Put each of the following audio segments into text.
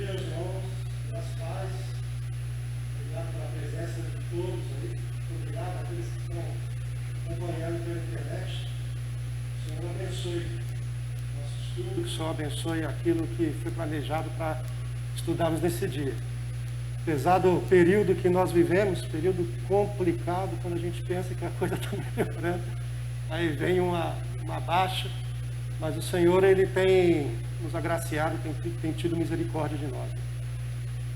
dia, irmãos, das paz. Obrigado pela presença de todos aí. Obrigado àqueles que estão acompanhando pela internet. O Senhor abençoe nosso estudo, que o Senhor abençoe aquilo que foi planejado para estudarmos nesse dia. Apesar do período que nós vivemos, período complicado, quando a gente pensa que a coisa está melhorando, aí vem uma baixa, mas o Senhor, Ele tem nos agraciado, tem tido misericórdia de nós.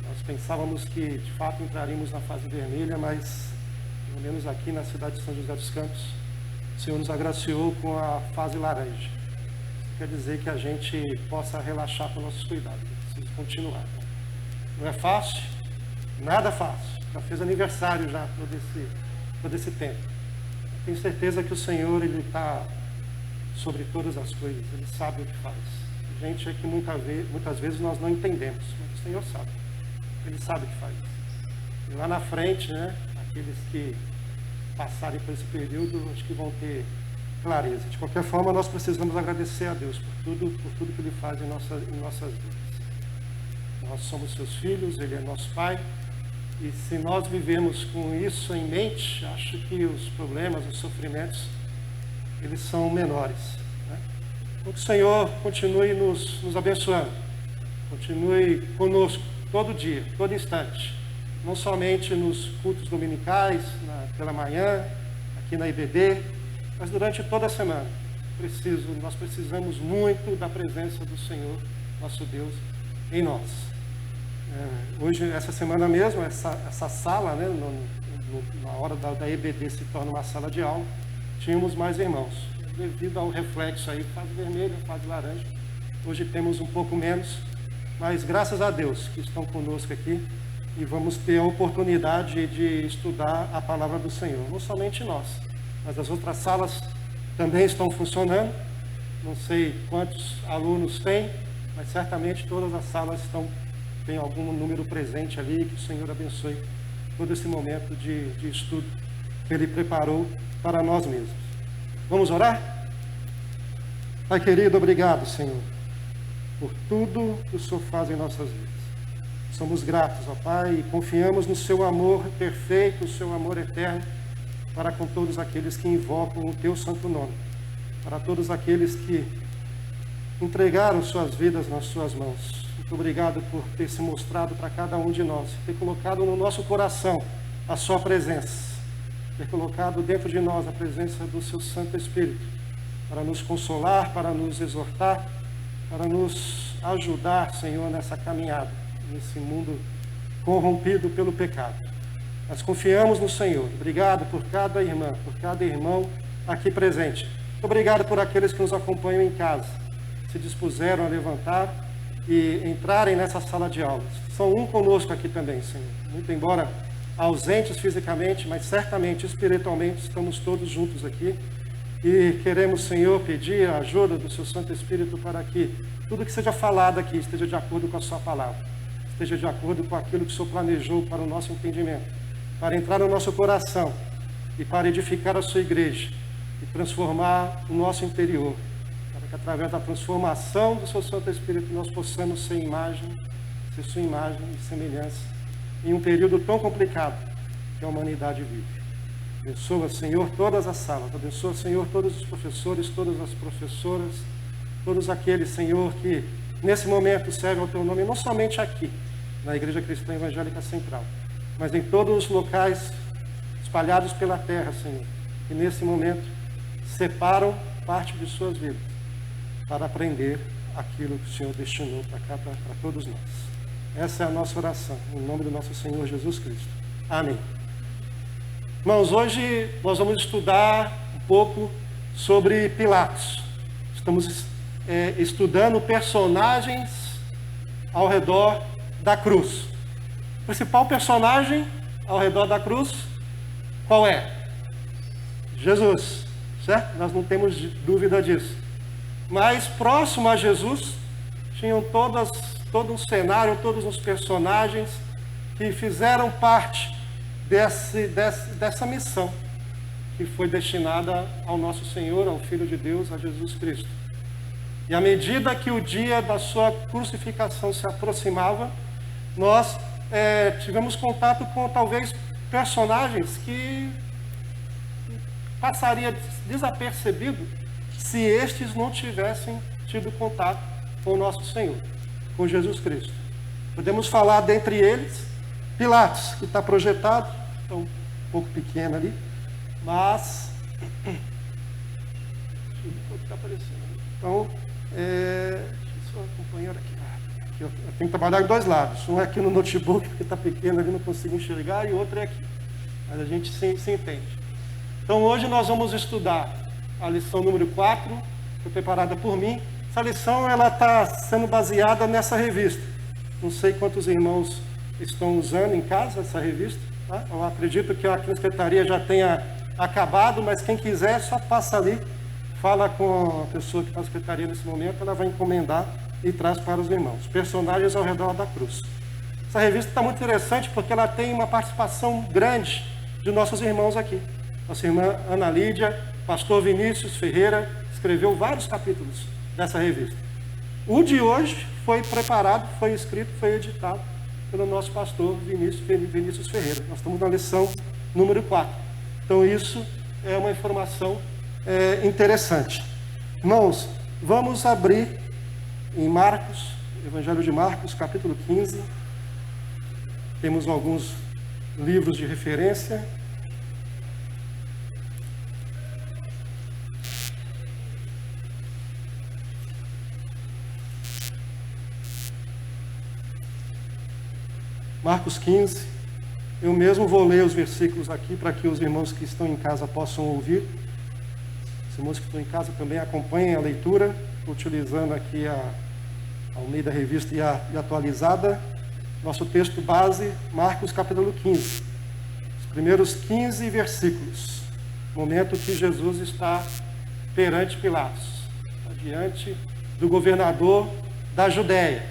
Nós pensávamos que, de fato, entraríamos na fase vermelha, mas, pelo menos aqui na cidade de São José dos Campos, o Senhor nos agraciou com a fase laranja. Isso quer dizer que a gente possa relaxar com nossos cuidados, precisa continuar. Não é fácil, nada fácil. Já fez aniversário já todo esse tempo. Eu tenho certeza que o Senhor, Ele está sobre todas as coisas, Ele sabe o que faz. A gente é que muitas vezes nós não entendemos, mas o Senhor sabe. Ele sabe o que faz. E lá na frente, né, aqueles que passarem por esse período, acho que vão ter clareza. De qualquer forma, nós precisamos agradecer a Deus por tudo que Ele faz em nossas vidas. Nós somos seus filhos, Ele é nosso Pai. E se nós vivemos com isso em mente, acho que os problemas, os sofrimentos, eles são menores. Né? Então, que o Senhor continue nos abençoando. Continue conosco todo dia, todo instante. Não somente nos cultos dominicais, pela manhã, aqui na IBD, mas durante toda a semana. Nós precisamos muito da presença do Senhor, nosso Deus, em nós. Hoje, essa semana mesmo, essa sala, né, na hora da EBD se torna uma sala de aula, tínhamos mais irmãos. Devido ao reflexo aí, fase vermelha, fase laranja, hoje temos um pouco menos, mas graças a Deus que estão conosco aqui e vamos ter a oportunidade de estudar a palavra do Senhor. Não somente nós, mas as outras salas também estão funcionando. Não sei quantos alunos tem, mas certamente todas as salas tem algum número presente ali. Que o Senhor abençoe todo esse momento de estudo que Ele preparou para nós mesmos. Vamos orar? Pai querido, obrigado, Senhor, por tudo que o Senhor faz em nossas vidas. Somos gratos, ó Pai, e confiamos no Seu amor perfeito, o Seu amor eterno, para com todos aqueles que invocam o Teu santo nome, para todos aqueles que entregaram suas vidas nas Suas mãos. Muito obrigado por ter se mostrado para cada um de nós, ter colocado no nosso coração a Sua presença, ter colocado dentro de nós a presença do Seu Santo Espírito, para nos consolar, para nos exortar, para nos ajudar, Senhor, nessa caminhada, nesse mundo corrompido pelo pecado. Nós confiamos no Senhor. Obrigado por cada irmã, por cada irmão aqui presente. Obrigado por aqueles que nos acompanham em casa, se dispuseram a levantar e entrarem nessa sala de aulas. São um conosco aqui também, Senhor. Muito embora ausentes fisicamente, mas certamente espiritualmente estamos todos juntos aqui. E queremos, Senhor, pedir a ajuda do Seu Santo Espírito para que tudo que seja falado aqui esteja de acordo com a Sua palavra, esteja de acordo com aquilo que o Senhor planejou para o nosso entendimento, para entrar no nosso coração e para edificar a Sua igreja e transformar o nosso interior, para que através da transformação do Seu Santo Espírito nós possamos ser Sua imagem e semelhança em um período tão complicado que a humanidade vive. Abençoa, Senhor, todas as salas. Abençoa, Senhor, todos os professores, todas as professoras, todos aqueles, Senhor, que nesse momento servem ao Teu nome, não somente aqui, na Igreja Cristã Evangélica Central, mas em todos os locais espalhados pela terra, Senhor, que nesse momento separam parte de suas vidas para aprender aquilo que o Senhor destinou para todos nós. Essa é a nossa oração, em nome do nosso Senhor Jesus Cristo. Amém. Irmãos, hoje nós vamos estudar um pouco sobre Pilatos. Estamos estudando personagens ao redor da cruz. O principal personagem ao redor da cruz, qual é? Jesus, certo? Nós não temos dúvida disso. Mas próximo a Jesus, tinham todo um cenário, todos os personagens que fizeram parte dessa missão que foi destinada ao nosso Senhor, ao Filho de Deus, a Jesus Cristo. E à medida que o dia da sua crucificação se aproximava, nós tivemos contato com talvez personagens que passaria desapercebido se estes não tivessem tido contato com o nosso Senhor, com Jesus Cristo. Podemos falar dentre eles, Pilatos, que está projetado, então, um pouco pequeno ali, mas está aparecendo. Então, sua companheira aqui. Eu tenho que trabalhar em dois lados. Um é aqui no notebook, porque está pequeno ali, não consigo enxergar, e o outro é aqui. Mas a gente se entende. Então hoje nós vamos estudar a lição número 4, foi preparada por mim. Essa lição está sendo baseada nessa revista. Não sei quantos irmãos estão usando em casa essa revista. Tá? Eu acredito que aqui na secretaria já tenha acabado, mas quem quiser só passa ali, fala com a pessoa que está na secretaria nesse momento, ela vai encomendar e traz para os irmãos. Personagens ao redor da cruz. Essa revista está muito interessante porque ela tem uma participação grande de nossos irmãos aqui. Nossa irmã Ana Lídia, pastor Vinícius Ferreira, escreveu vários capítulos dessa revista. O de hoje foi preparado, foi escrito, foi editado pelo nosso pastor Vinícius Ferreira. Nós estamos na lição número 4. Então isso é uma informação interessante. Irmãos, vamos abrir em Marcos, Evangelho de Marcos, capítulo 15. Temos alguns livros de referência. Marcos 15. Eu mesmo vou ler os versículos aqui para que os irmãos que estão em casa possam ouvir. Os irmãos que estão em casa também acompanhem a leitura, utilizando aqui a Almeida Revista e atualizada. Nosso texto base, Marcos capítulo 15. Os primeiros 15 versículos. Momento que Jesus está perante Pilatos. Está diante do governador da Judéia.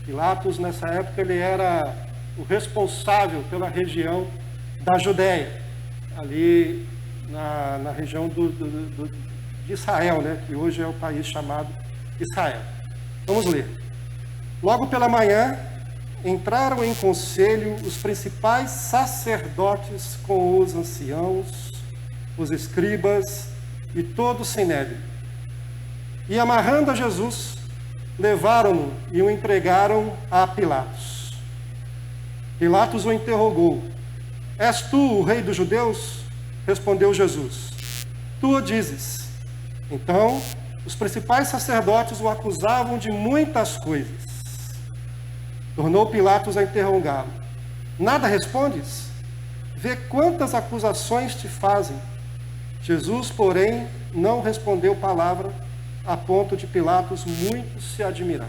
Pilatos, nessa época, ele era o responsável pela região da Judéia. Ali na região de Israel, né? Que hoje é o país chamado Israel. Vamos ler. Logo pela manhã, entraram em conselho os principais sacerdotes com os anciãos, os escribas e todo o sinédrio. E amarrando a Jesus, levaram-no e o entregaram a Pilatos. Pilatos o interrogou: És tu o rei dos judeus? Respondeu Jesus: Tu o dizes. Então, os principais sacerdotes o acusavam de muitas coisas. Tornou Pilatos a interrogá-lo: Nada respondes? Vê quantas acusações te fazem. Jesus, porém, não respondeu palavra, a ponto de Pilatos muito se admirar.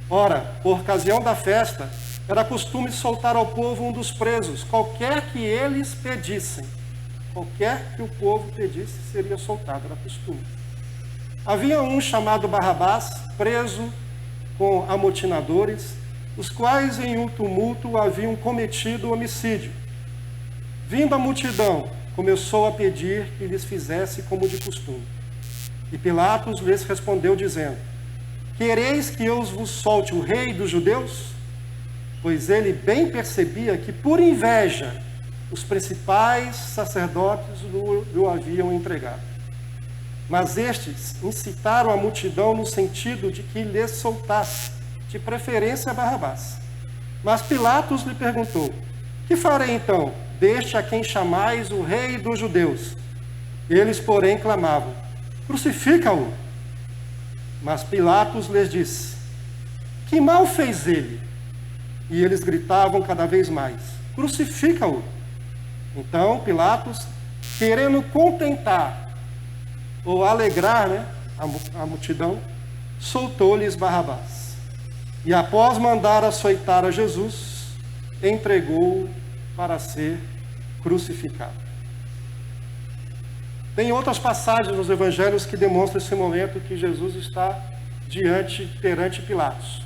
Ora, por ocasião da festa, era costume soltar ao povo um dos presos, qualquer que eles pedissem. Qualquer que o povo pedisse seria soltado, era costume. Havia um chamado Barrabás, preso com amotinadores, os quais em um tumulto haviam cometido homicídio. Vindo a multidão, começou a pedir que lhes fizesse como de costume. E Pilatos lhes respondeu dizendo: Quereis que eu vos solte o rei dos judeus? Pois ele bem percebia que por inveja os principais sacerdotes o haviam entregado. Mas estes incitaram a multidão no sentido de que lhes soltasse, de preferência Barrabás. Mas Pilatos lhe perguntou: Que farei então deste a quem chamais o rei dos judeus? Eles, porém, clamavam: Crucifica-o! Mas Pilatos lhes disse: Que mal fez ele? E eles gritavam cada vez mais: Crucifica-o! Então Pilatos, querendo contentar ou alegrar, a multidão, soltou-lhes Barrabás. E após mandar açoitar a Jesus, entregou-o para ser crucificado. Tem outras passagens nos evangelhos que demonstram esse momento que Jesus está perante Pilatos.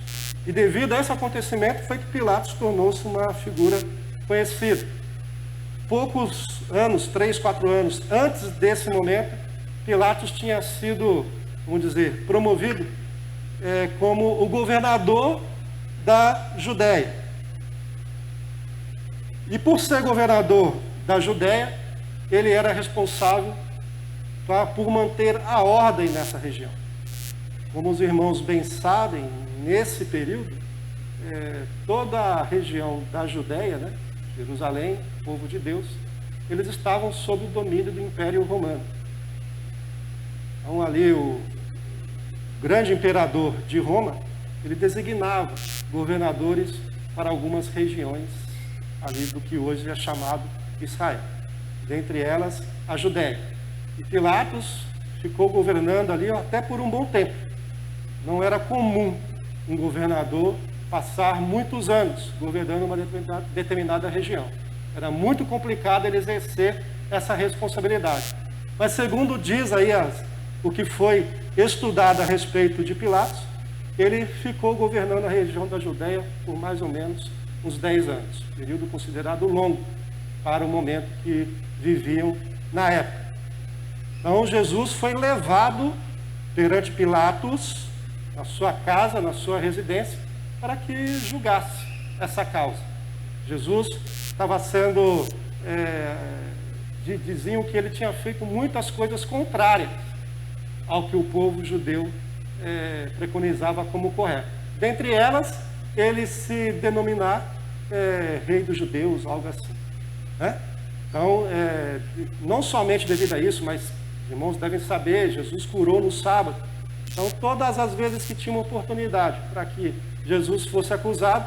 E devido a esse acontecimento foi que Pilatos tornou-se uma figura conhecida. Poucos anos, 3, 4 anos antes desse momento, Pilatos tinha sido vamos dizer, promovido como o governador da Judéia. E por ser governador da Judéia, ele era responsável por manter a ordem nessa região. Como os irmãos bem sabem, nesse período, toda a região da Judéia, né, Jerusalém, povo de Deus, eles estavam sob o domínio do Império Romano. Então ali o grande imperador de Roma, ele designava governadores para algumas regiões ali do que hoje é chamado Israel. Dentre elas, a Judéia. E Pilatos ficou governando ali até por um bom tempo. Não era comum um governador passar muitos anos governando uma determinada região. Era muito complicado ele exercer essa responsabilidade. Mas segundo diz aí o que foi estudado a respeito de Pilatos, ele ficou governando a região da Judéia por mais ou menos uns 10 anos. Período considerado longo para o momento que viviam na época. Então Jesus foi levado perante Pilatos, na sua casa, na sua residência, para que julgasse essa causa. Jesus estava sendo, diziam que ele tinha feito muitas coisas contrárias ao que o povo judeu preconizava como correto. Dentre elas, ele se denominar rei dos judeus, algo assim, né? Então, não somente devido a isso, mas os irmãos devem saber, Jesus curou no sábado. Então, todas as vezes que tinha uma oportunidade para que Jesus fosse acusado,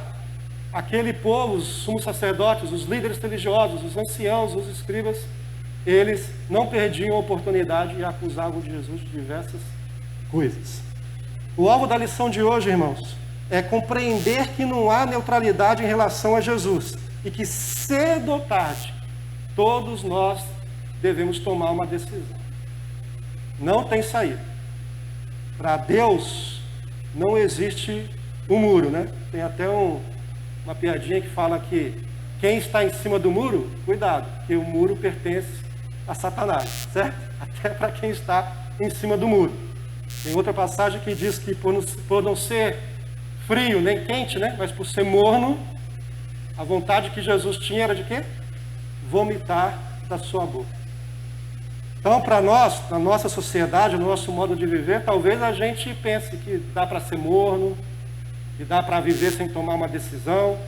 aquele povo, os sumos sacerdotes, os líderes religiosos, os anciãos, os escribas, eles não perdiam a oportunidade e acusavam de Jesus de diversas coisas. O alvo da lição de hoje, irmãos, é compreender que não há neutralidade em relação a Jesus e que cedo ou tarde todos nós devemos tomar uma decisão. Não tem saída. Para Deus não existe um muro, né? Tem até uma piadinha que fala que quem está em cima do muro, cuidado, que o muro pertence a Satanás, certo? Até para quem está em cima do muro. Tem outra passagem que diz que por não ser frio nem quente, né? Mas por ser morno, a vontade que Jesus tinha era de quê? Vomitar da sua boca. Então, para nós, na nossa sociedade, no nosso modo de viver, talvez a gente pense que dá para ser morno, que dá para viver sem tomar uma decisão,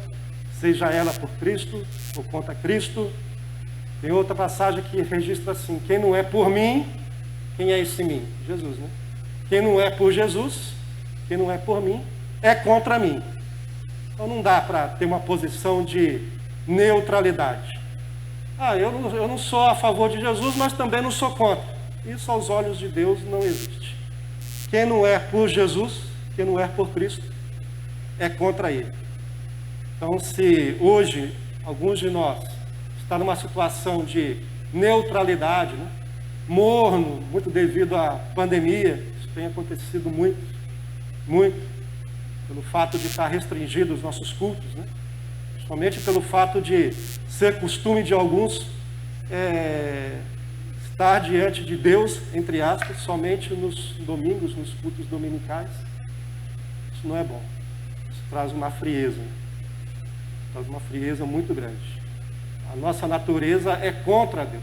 seja ela por Cristo ou contra Cristo. Tem outra passagem que registra assim: quem não é por mim, quem é esse mim? Jesus, né? Quem não é por Jesus, quem não é por mim, é contra mim. Então não dá para ter uma posição de neutralidade. Eu não sou a favor de Jesus, mas também não sou contra. Isso aos olhos de Deus não existe. Quem não é por Jesus, quem não é por Cristo, é contra Ele. Então, se hoje alguns de nós estão numa situação de neutralidade, né, morno, muito devido à pandemia, isso tem acontecido muito, pelo fato de estar restringidos os nossos cultos, né? Somente pelo fato de ser costume de alguns estar diante de Deus, entre aspas, somente nos domingos, nos cultos dominicais. Isso não é bom. Isso traz uma frieza. Traz uma frieza muito grande. A nossa natureza é contra Deus.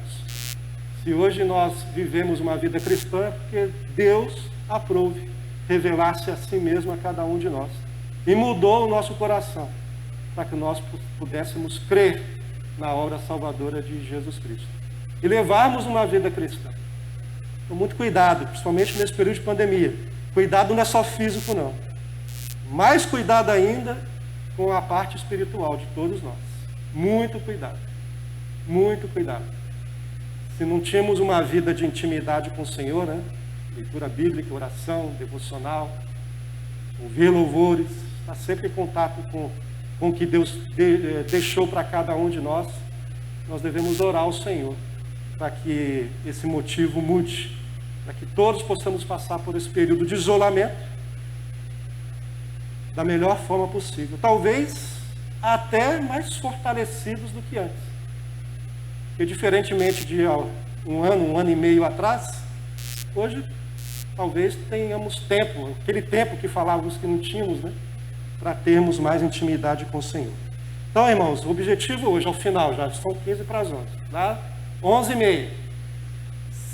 Se hoje nós vivemos uma vida cristã, é porque Deus aprove revelar-se a si mesmo a cada um de nós. E mudou o nosso coração, para que nós pudéssemos crer na obra salvadora de Jesus Cristo e levarmos uma vida cristã. Então, muito cuidado, principalmente nesse período de pandemia. Cuidado não é só físico, não. Mais cuidado ainda com a parte espiritual de todos nós. Muito cuidado. Muito cuidado. Se não tínhamos uma vida de intimidade com o Senhor, né? Leitura bíblica, oração, devocional, ouvir louvores, estar sempre em contato com o que Deus deixou para cada um de nós, nós devemos orar ao Senhor para que esse motivo mude, para que todos possamos passar por esse período de isolamento da melhor forma possível, talvez até mais fortalecidos do que antes, porque diferentemente de um ano e meio atrás, hoje talvez tenhamos tempo, aquele tempo que falávamos que não tínhamos, né? Para termos mais intimidade com o Senhor. Então, irmãos, o objetivo hoje, ao final, já são 15 para as 11, tá? 11h30.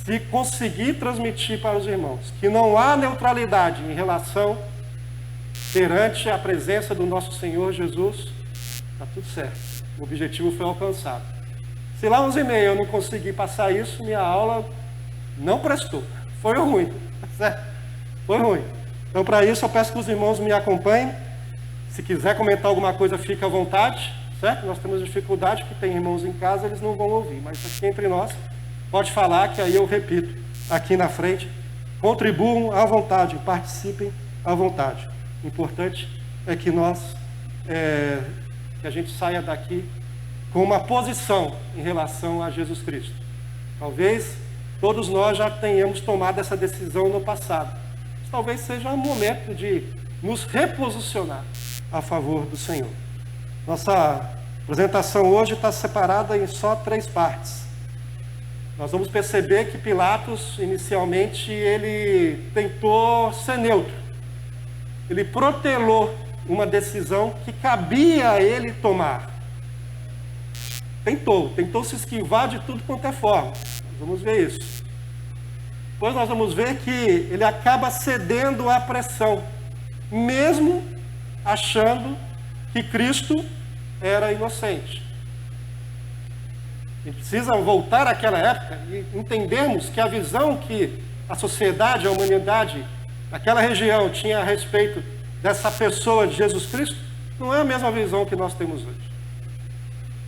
Se conseguir transmitir para os irmãos que não há neutralidade em relação perante a presença do nosso Senhor Jesus, está tudo certo. O objetivo foi alcançado. Se lá 11h30 eu não conseguir passar isso, minha aula não prestou. Foi ruim, certo? Foi ruim. Então, para isso, eu peço que os irmãos me acompanhem. Se quiser comentar alguma coisa, fica à vontade, certo? Nós temos dificuldade, porque tem irmãos em casa, eles não vão ouvir. Mas aqui entre nós, pode falar, que aí eu repito aqui na frente. Contribuam à vontade, participem à vontade. O importante é que que a gente saia daqui com uma posição em relação a Jesus Cristo. Talvez todos nós já tenhamos tomado essa decisão no passado. Mas talvez seja um momento de nos reposicionar a favor do Senhor. Nossa apresentação hoje está separada em só 3 partes. Nós vamos perceber que Pilatos, inicialmente, ele tentou ser neutro. Ele protelou uma decisão que cabia a ele tomar. Tentou se esquivar de tudo quanto é forma. Nós vamos ver isso. Depois nós vamos ver que ele acaba cedendo à pressão, mesmo achando que Cristo era inocente. A gente precisa voltar àquela época e entendermos que a visão que a sociedade, a humanidade, naquela região tinha a respeito dessa pessoa de Jesus Cristo, não é a mesma visão que nós temos hoje.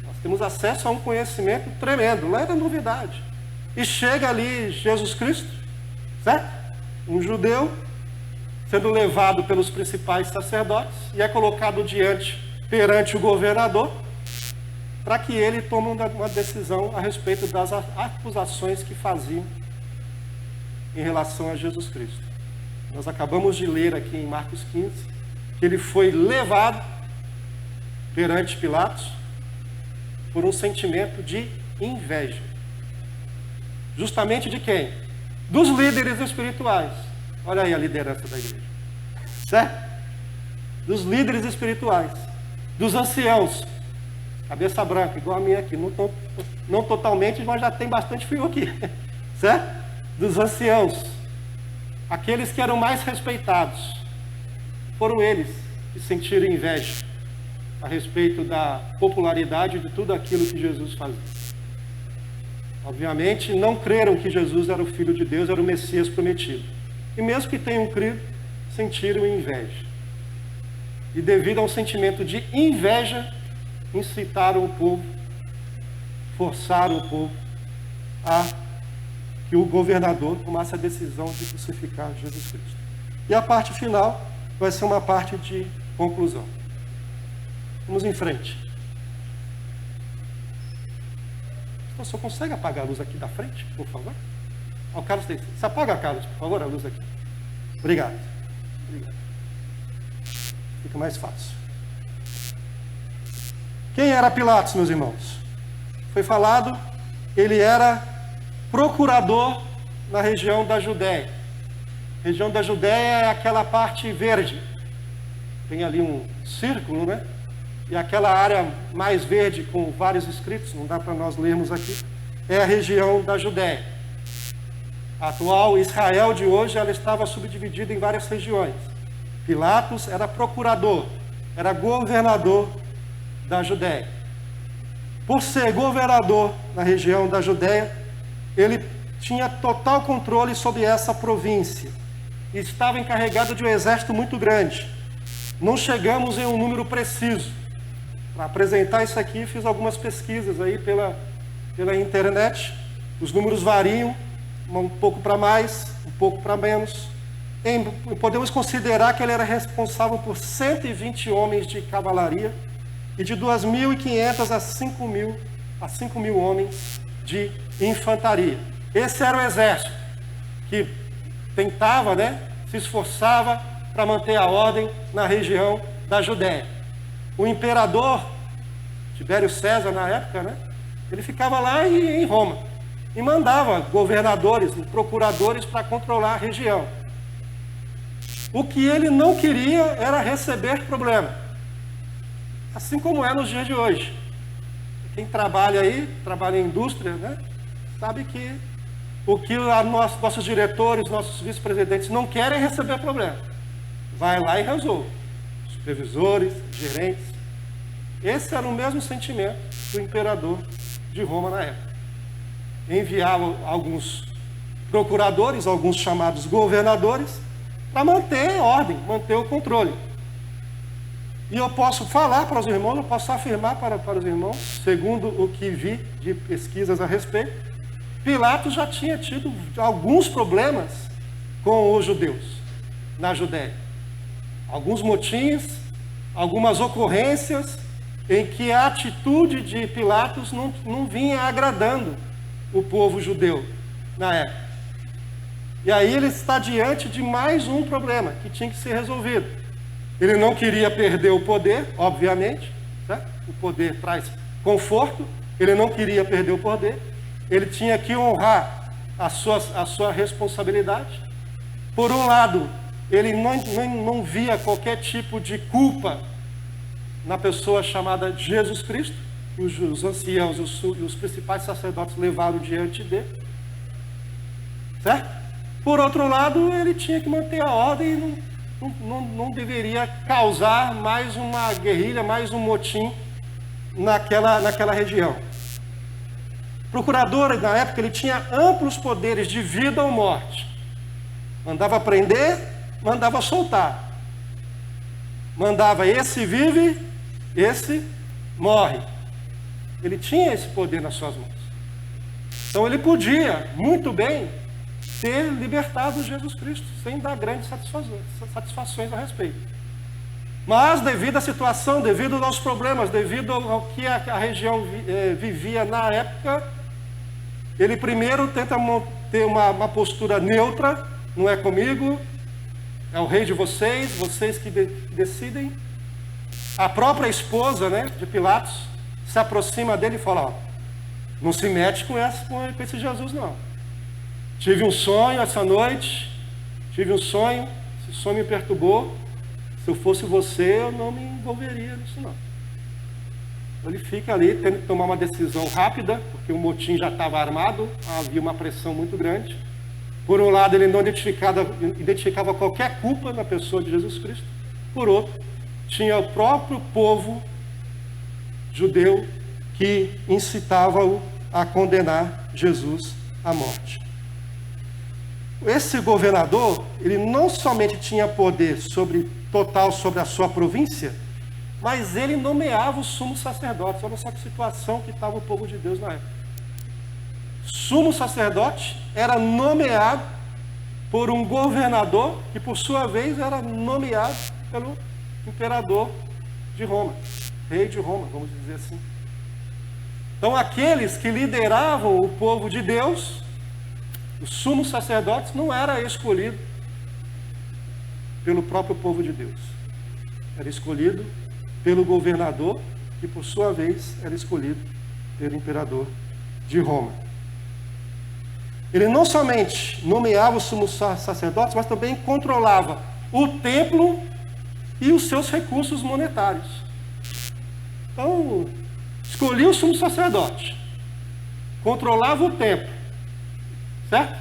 Nós temos acesso a um conhecimento tremendo, lá era novidade. E chega ali Jesus Cristo, certo? Um judeu, sendo levado pelos principais sacerdotes, e é colocado perante o governador, para que ele tome uma decisão a respeito das acusações que faziam em relação a Jesus Cristo. Nós acabamos de ler aqui em Marcos 15, que ele foi levado perante Pilatos por um sentimento de inveja. Justamente de quem? Dos líderes espirituais. Olha aí a liderança da igreja. Certo? Dos líderes espirituais. Dos anciãos. Cabeça branca, igual a minha aqui. Não totalmente, mas já tem bastante fio aqui. Certo? Dos anciãos. Aqueles que eram mais respeitados. Foram eles que sentiram inveja a respeito da popularidade de tudo aquilo que Jesus fazia. Obviamente, não creram que Jesus era o Filho de Deus, era o Messias prometido. E mesmo que tenham crido, sentiram inveja. E devido a um sentimento de inveja, incitaram o povo, forçaram o povo a que o governador tomasse a decisão de crucificar Jesus Cristo. E a parte final vai ser uma parte de conclusão. Vamos em frente. O senhor consegue apagar a luz aqui da frente, por favor? O Carlos tem. Você apaga, Carlos, por favor, a luz aqui. Obrigado. Fica mais fácil. Quem era Pilatos, meus irmãos? Foi falado, ele era procurador na região da Judéia. A região da Judéia é aquela parte verde. Tem ali um círculo, né? E aquela área mais verde com vários escritos, não dá para nós lermos aqui, é a região da Judéia. A atual Israel de hoje, ela estava subdividida em várias regiões. Pilatos era procurador, era governador da Judéia. Por ser governador na região da Judéia, ele tinha total controle sobre essa província. E estava encarregado de um exército muito grande. Não chegamos em um número preciso. Para apresentar isso aqui, fiz algumas pesquisas aí pela internet. Os números variam, um pouco para mais, um pouco para menos. Podemos considerar que ele era responsável por 120 homens de cavalaria e de 2.500 a 5.000 homens de infantaria. Esse era o exército que tentava, se esforçava para manter a ordem na região da Judéia. O imperador, Tibério César na época, ele ficava lá em Roma e mandava governadores, procuradores para controlar a região. O que ele não queria era receber problema. Assim como é nos dias de hoje. Quem trabalha aí, trabalha em indústria, né, sabe que o que nossos diretores, nossos vice-presidentes não querem é receber problema. Vai lá e resolve. Supervisores, gerentes. Esse era o mesmo sentimento do imperador de Roma na época. Enviava alguns procuradores, alguns chamados governadores, para manter a ordem, manter o controle. E eu posso falar para os irmãos, eu posso afirmar para os irmãos, segundo o que vi de pesquisas a respeito, Pilatos já tinha tido alguns problemas com os judeus na Judéia. Alguns motins, algumas ocorrências em que a atitude de Pilatos não vinha agradando o povo judeu na época. E aí ele está diante de mais um problema que tinha que ser resolvido. Ele não queria perder o poder, obviamente, certo? O poder traz conforto, ele não queria perder o poder, ele tinha que honrar a sua responsabilidade. Por um lado, ele não via qualquer tipo de culpa na pessoa chamada Jesus Cristo, que os anciãos e os principais sacerdotes levaram diante dele, certo? Por outro lado, ele tinha que manter a ordem e não deveria causar mais uma guerrilha, mais um motim naquela região. O procurador, na época, ele tinha amplos poderes de vida ou morte. Mandava prender, mandava soltar. Mandava esse vive, esse morre. Ele tinha esse poder nas suas mãos. Então ele podia, muito bem, ter libertado Jesus Cristo, sem dar grandes satisfações a respeito. Mas, devido à situação, devido aos problemas, devido ao que a região vivia na época, ele primeiro tenta ter uma postura neutra, não é comigo, é o rei de vocês, vocês que decidem. A própria esposa, né, de Pilatos se aproxima dele e fala, ó, não se mete com esse Jesus não. Tive um sonho essa noite, esse sonho me perturbou. Se eu fosse você, eu não me envolveria nisso não. Ele fica ali tendo que tomar uma decisão rápida, porque o motim já estava armado, havia uma pressão muito grande. Por um lado, ele não identificava qualquer culpa na pessoa de Jesus Cristo. Por outro, tinha o próprio povo judeu que incitava-o a condenar Jesus à morte. Esse governador, ele não somente tinha poder total sobre a sua província, mas ele nomeava os sumos sacerdotes. Olha só que situação que estava o povo de Deus na época. Sumo sacerdote era nomeado por um governador, que por sua vez era nomeado pelo imperador de Roma, rei de Roma, vamos dizer assim. Então aqueles que lideravam o povo de Deus, os sumos sacerdotes, não era escolhido pelo próprio povo de Deus. Era escolhido pelo governador, que por sua vez era escolhido pelo imperador de Roma. Ele não somente nomeava os sumos sacerdotes, mas também controlava o templo e os seus recursos monetários. Então, escolhia o sumo sacerdote, controlava o templo, certo?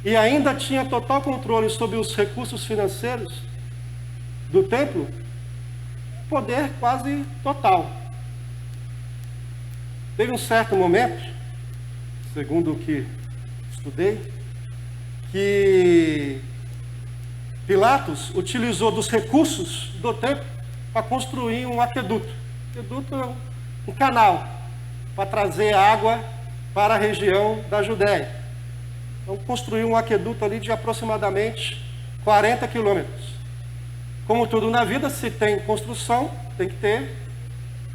E ainda tinha total controle sobre os recursos financeiros do templo, poder quase total. Teve um certo momento, segundo o que estudei, que Pilatos utilizou dos recursos do templo para construir um aqueduto. Aqueduto é um canal para trazer água para a região da Judéia. Então construiu um aqueduto ali de aproximadamente 40 quilômetros. Como tudo na vida, se tem construção, tem que ter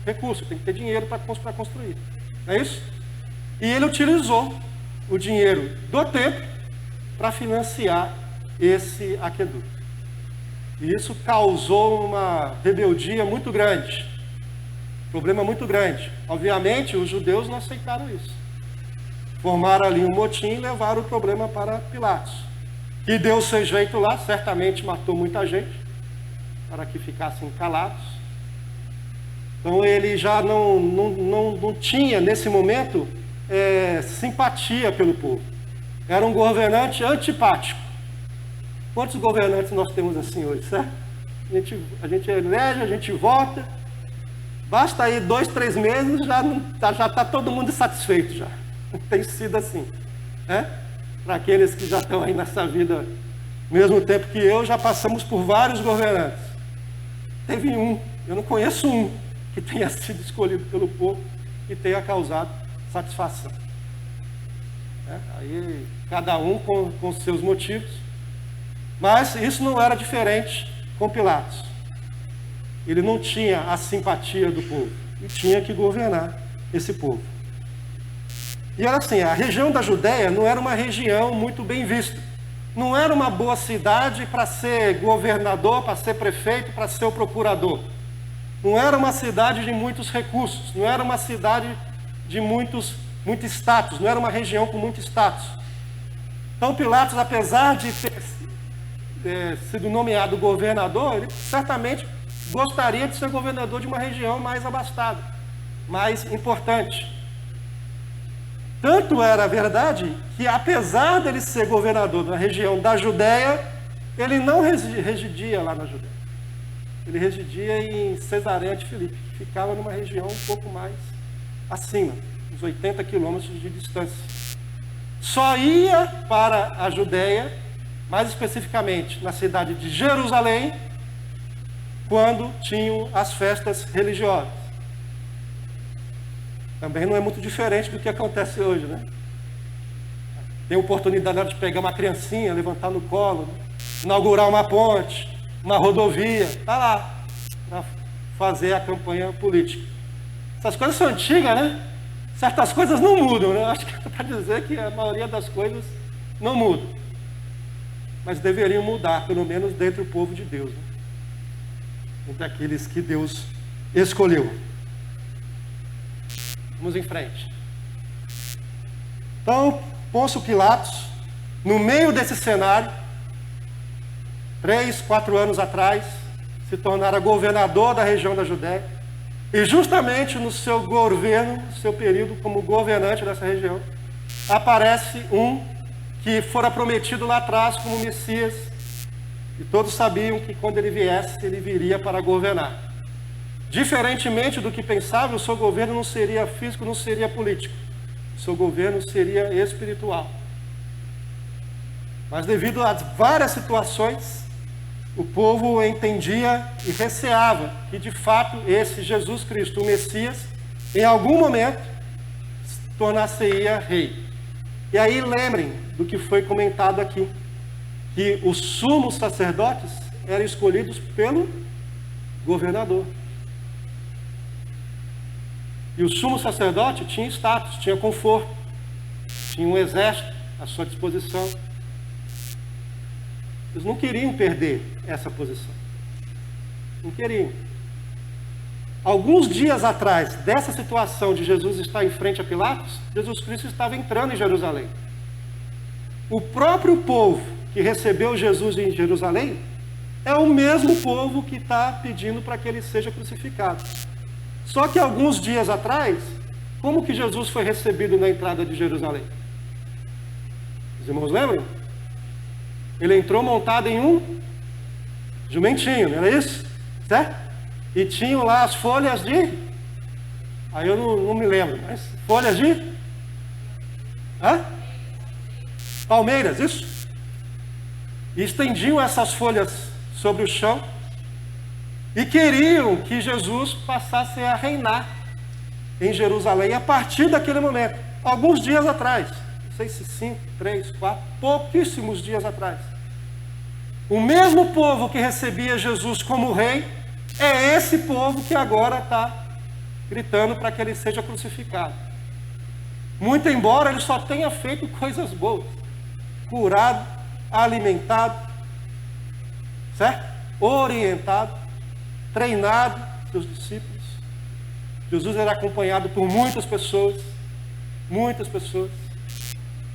recurso, tem que ter dinheiro para construir. Não é isso? E ele utilizou o dinheiro do templo para financiar esse aqueduto. E isso causou uma rebeldia muito grande, problema muito grande. Obviamente, os judeus não aceitaram isso. Formaram ali um motim e levaram o problema para Pilatos. que deu o seu jeito lá, certamente matou muita gente, para que ficassem calados. Então ele já não tinha, nesse momento, simpatia pelo povo. Era um governante antipático. Quantos governantes nós temos assim hoje, certo? A gente elege, a gente vota, basta aí 2, 3 meses, já está todo mundo satisfeito já. Tem sido assim, né? Para aqueles que já estão aí nessa vida, ao mesmo tempo que eu, já passamos por vários governantes. Teve um, eu não conheço um, que tenha sido escolhido pelo povo e tenha causado satisfação. Aí, cada um com seus motivos. Mas isso não era diferente com Pilatos. Ele não tinha a simpatia do povo e tinha que governar esse povo. E era assim, a região da Judéia não era uma região muito bem vista. Não era uma boa cidade para ser governador, para ser prefeito, para ser o procurador. Não era uma cidade de muitos recursos, não era uma cidade de muito status, não era uma região com muito status. Então Pilatos, apesar de ter sido nomeado governador, ele certamente gostaria de ser governador de uma região mais abastada, mais importante. Tanto era a verdade que, apesar dele ser governador da região da Judéia, ele não residia lá na Judéia. Ele residia em Cesareia de Filipe, que ficava numa região um pouco mais acima, uns 80 quilômetros de distância. Só ia para a Judéia, mais especificamente na cidade de Jerusalém, quando tinham as festas religiosas. Também não é muito diferente do que acontece hoje, né? Tem oportunidade de pegar uma criancinha, levantar no colo, né? Inaugurar uma ponte, uma rodovia, está lá, para fazer a campanha política. Essas coisas são antigas, né? Certas coisas não mudam, né? Acho que é para dizer que a maioria das coisas não mudam. Mas deveriam mudar, pelo menos dentro do povo de Deus, né? Entre aqueles que Deus escolheu. Vamos em frente. Então, Pôncio Pilatos, no meio desse cenário, 3, 4 anos atrás, se tornara governador da região da Judéia, e justamente no seu governo, no seu período como governante dessa região, aparece um que fora prometido lá atrás como Messias, e todos sabiam que quando ele viesse, ele viria para governar. Diferentemente do que pensava, o seu governo não seria físico, não seria político. O seu governo seria espiritual. Mas devido a várias situações, o povo entendia e receava que de fato esse Jesus Cristo, o Messias, em algum momento tornar-se-ia rei. E aí lembrem do que foi comentado aqui, que os sumos sacerdotes eram escolhidos pelo governador. E o sumo sacerdote tinha status, tinha conforto, tinha um exército à sua disposição. Eles não queriam perder essa posição. Não queriam. Alguns dias atrás dessa situação de Jesus estar em frente a Pilatos, Jesus Cristo estava entrando em Jerusalém. O próprio povo que recebeu Jesus em Jerusalém é o mesmo povo que está pedindo para que ele seja crucificado. Só que alguns dias atrás, como que Jesus foi recebido na entrada de Jerusalém? Os irmãos lembram? Ele entrou montado em um jumentinho, não era isso? Certo? E tinham lá as folhas de... Aí eu não me lembro, mas folhas de... Palmeiras, isso? E estendiam essas folhas sobre o chão e queriam que Jesus passasse a reinar em Jerusalém a partir daquele momento, alguns dias atrás, não sei se 5, 3, 4, pouquíssimos dias atrás. O mesmo povo que recebia Jesus como rei, é esse povo que agora está gritando para que ele seja crucificado. Muito embora ele só tenha feito coisas boas, curado, alimentado, certo? Orientado, treinado seus discípulos. Jesus era acompanhado por muitas pessoas.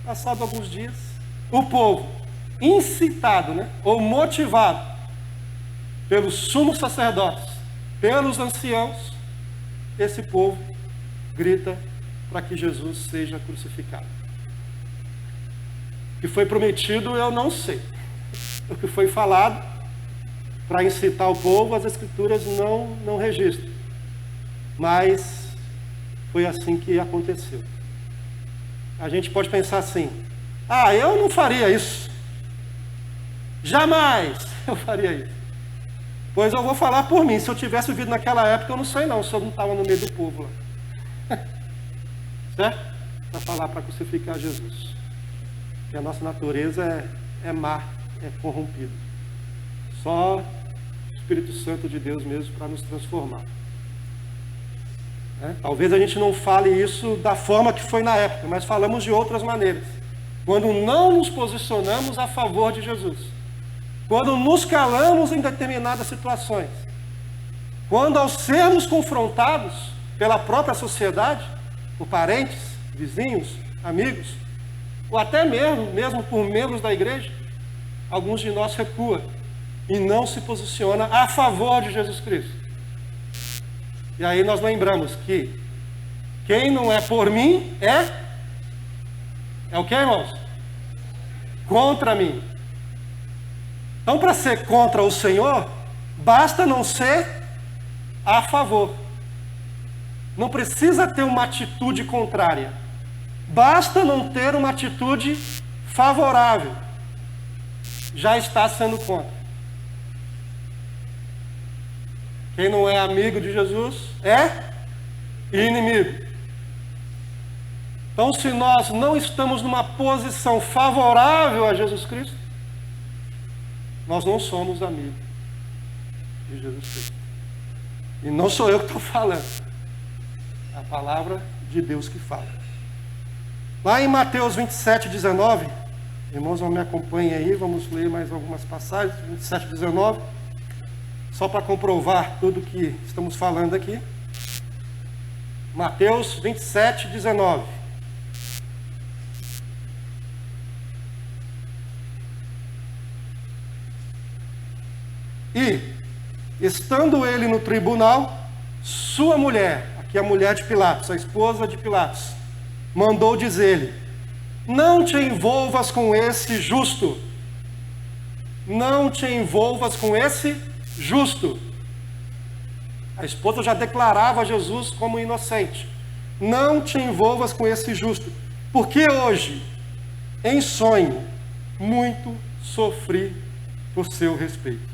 Passado alguns dias, o povo incitado, né? Ou motivado pelos sumos sacerdotes, pelos anciãos, esse povo grita para que Jesus seja crucificado. O que foi prometido eu não sei. O que foi falado para incitar o povo, as Escrituras não registram. Mas foi assim que aconteceu. A gente pode pensar assim: ah, eu não faria isso. Jamais eu faria isso. Pois eu vou falar por mim. Se eu tivesse vivido naquela época, eu não sei não, se eu não estava no meio do povo lá. Certo? Para falar para crucificar Jesus. Porque a nossa natureza é má, é corrompida. Só o Espírito Santo de Deus mesmo para nos transformar. Talvez a gente não fale isso da forma que foi na época, mas falamos de outras maneiras. Quando não nos posicionamos a favor de Jesus. Quando nos calamos em determinadas situações. Quando ao sermos confrontados pela própria sociedade, por parentes, vizinhos, amigos, ou até mesmo por membros da igreja, alguns de nós recuam e não se posiciona a favor de Jesus Cristo. E aí nós lembramos que quem não é por mim é o que, irmãos? Contra mim. Então, para ser contra o Senhor, basta não ser a favor. Não precisa ter uma atitude contrária. Basta não ter uma atitude favorável. Já está sendo contra. Quem não é amigo de Jesus é inimigo. Então, se nós não estamos numa posição favorável a Jesus Cristo, nós não somos amigos de Jesus Cristo. E não sou eu que estou falando. É a palavra de Deus que fala. Lá em Mateus 27, 19, irmãos, não me acompanhem aí, vamos ler mais algumas passagens, 27, 19, só para comprovar tudo que estamos falando aqui. Mateus 27, 19. E, estando ele no tribunal, sua mulher, aqui a mulher de Pilatos, a esposa de Pilatos, mandou dizer-lhe: não te envolvas com esse justo. Não te envolvas com esse justo. A esposa já declarava Jesus como inocente. Não te envolvas com esse justo, porque hoje, em sonho, muito sofri por seu respeito.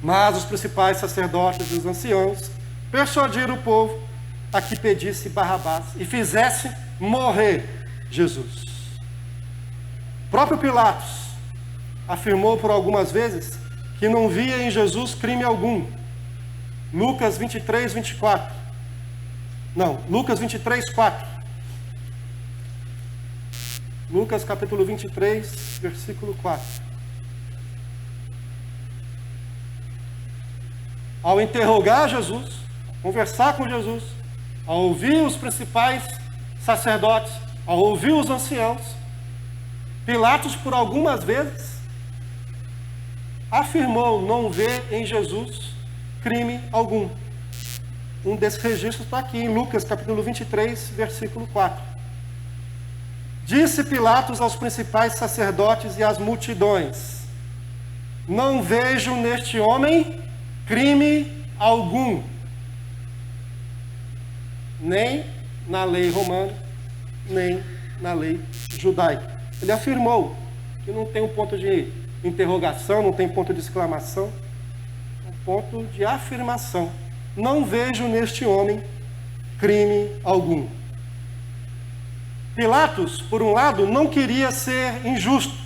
Mas os principais sacerdotes e os anciãos persuadiram o povo a que pedisse Barrabás e fizesse morrer Jesus. O próprio Pilatos afirmou por algumas vezes que não via em Jesus crime algum. Lucas 23, 24. Não, Lucas 23, 4. Lucas capítulo 23, versículo 4. Ao interrogar Jesus, conversar com Jesus, ao ouvir os principais sacerdotes, ao ouvir os anciãos, Pilatos, por algumas vezes, afirmou não ver em Jesus crime algum. Um desses registros está aqui em Lucas, capítulo 23, versículo 4. Disse Pilatos aos principais sacerdotes e às multidões: não vejo neste homem crime algum, nem na lei romana, nem na lei judaica. Ele afirmou que não tem um ponto de interrogação, não tem ponto de exclamação, um ponto de afirmação. Não vejo neste homem crime algum. Pilatos, por um lado, não queria ser injusto,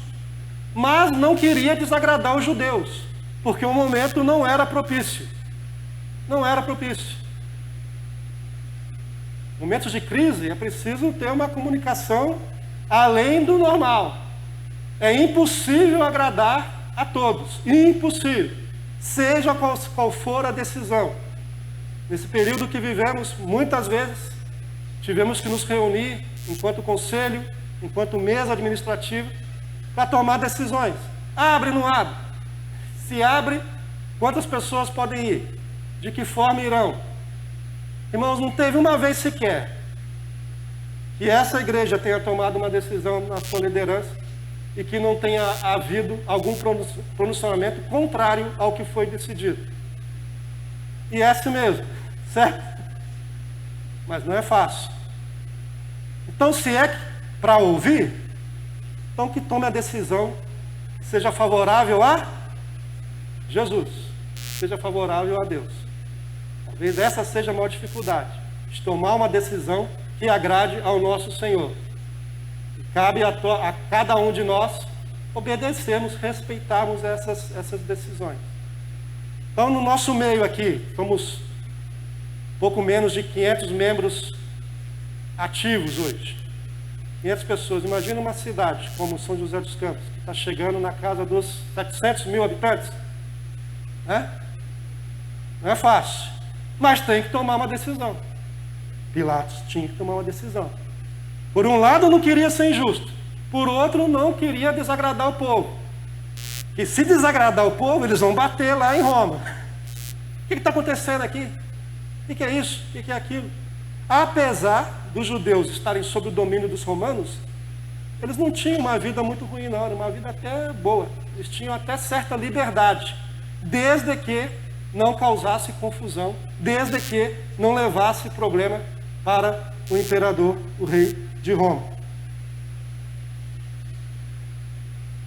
mas não queria desagradar os judeus, porque o momento não era propício. Não era propício. Momentos de crise é preciso ter uma comunicação além do normal. É impossível agradar a todos. Impossível. Seja qual for a decisão. Nesse período que vivemos, muitas vezes, tivemos que nos reunir enquanto conselho, enquanto mesa administrativa, para tomar decisões. Abre ou não abre? Se abre, quantas pessoas podem ir? De que forma irão? Irmãos, não teve uma vez sequer que essa igreja tenha tomado uma decisão na sua liderança e que não tenha havido algum pronunciamento contrário ao que foi decidido. E é assim mesmo, certo? Mas não é fácil. Então, se é para ouvir, então que tome a decisão que seja favorável a Jesus, seja favorável a Deus. Talvez essa seja a maior dificuldade, de tomar uma decisão que agrade ao nosso Senhor. E cabe a cada um de nós obedecermos, respeitarmos essas decisões. Então, no nosso meio aqui, somos pouco menos de 500 membros ativos hoje. 500 pessoas. Imagina uma cidade como São José dos Campos, que está chegando na casa dos 700 mil habitantes. Né? Não é fácil, mas tem que tomar uma decisão. Pilatos tinha que tomar uma decisão. Por um lado, não queria ser injusto. Por outro, não queria desagradar o povo. Que se desagradar o povo, eles vão bater lá em Roma. O que está acontecendo aqui? O que é isso? O que é aquilo? Apesar dos judeus estarem sob o domínio dos romanos, eles não tinham uma vida muito ruim, não. Era uma vida até boa. Eles tinham até certa liberdade, desde que não causasse confusão, desde que não levasse problema para o imperador, o rei de Roma.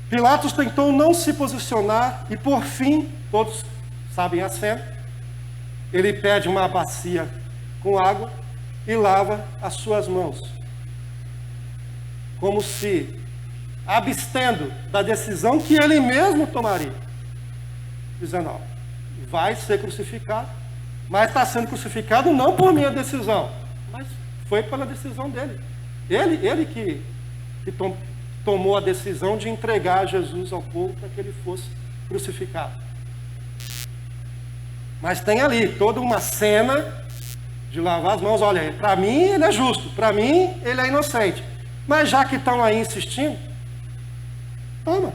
Pilatos tentou não se posicionar e, por fim, todos sabem a cena, ele pede uma bacia com água e lava as suas mãos, como se abstendo da decisão que ele mesmo tomaria, dizendo: ó, vai ser crucificado, mas está sendo crucificado não por minha decisão, mas foi pela decisão dele. Ele que tomou a decisão de entregar Jesus ao povo para que ele fosse crucificado. Mas tem ali toda uma cena de lavar as mãos. Olha, para mim ele é justo, para mim ele é inocente. Mas já que estão aí insistindo, toma.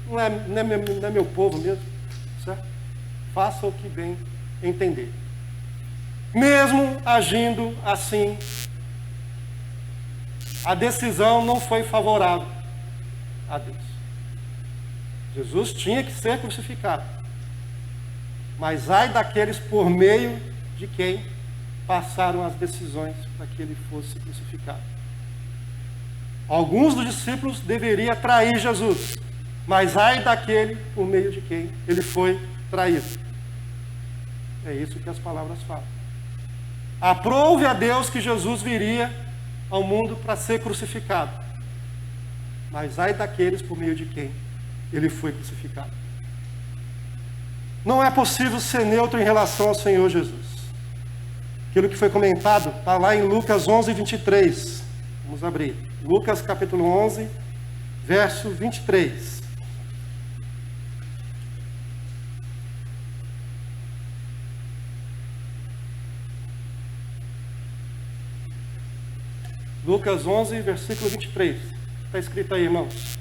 Não é meu povo mesmo, certo? Faça o que bem entender. Mesmo agindo assim, a decisão não foi favorável a Deus. Jesus tinha que ser crucificado. Mas ai daqueles por meio de quem passaram as decisões para que ele fosse crucificado. Alguns dos discípulos deveriam trair Jesus, mas ai daquele por meio de quem ele foi traído. É isso que as palavras falam. Aprove a Deus que Jesus viria ao mundo para ser crucificado, mas ai daqueles por meio de quem ele foi crucificado. Não é possível ser neutro em relação ao Senhor Jesus. Aquilo que foi comentado está lá em Lucas 11, 23. Vamos abrir. Lucas capítulo 11, verso 23. Lucas 11, versículo 23. Está escrito aí, irmãos.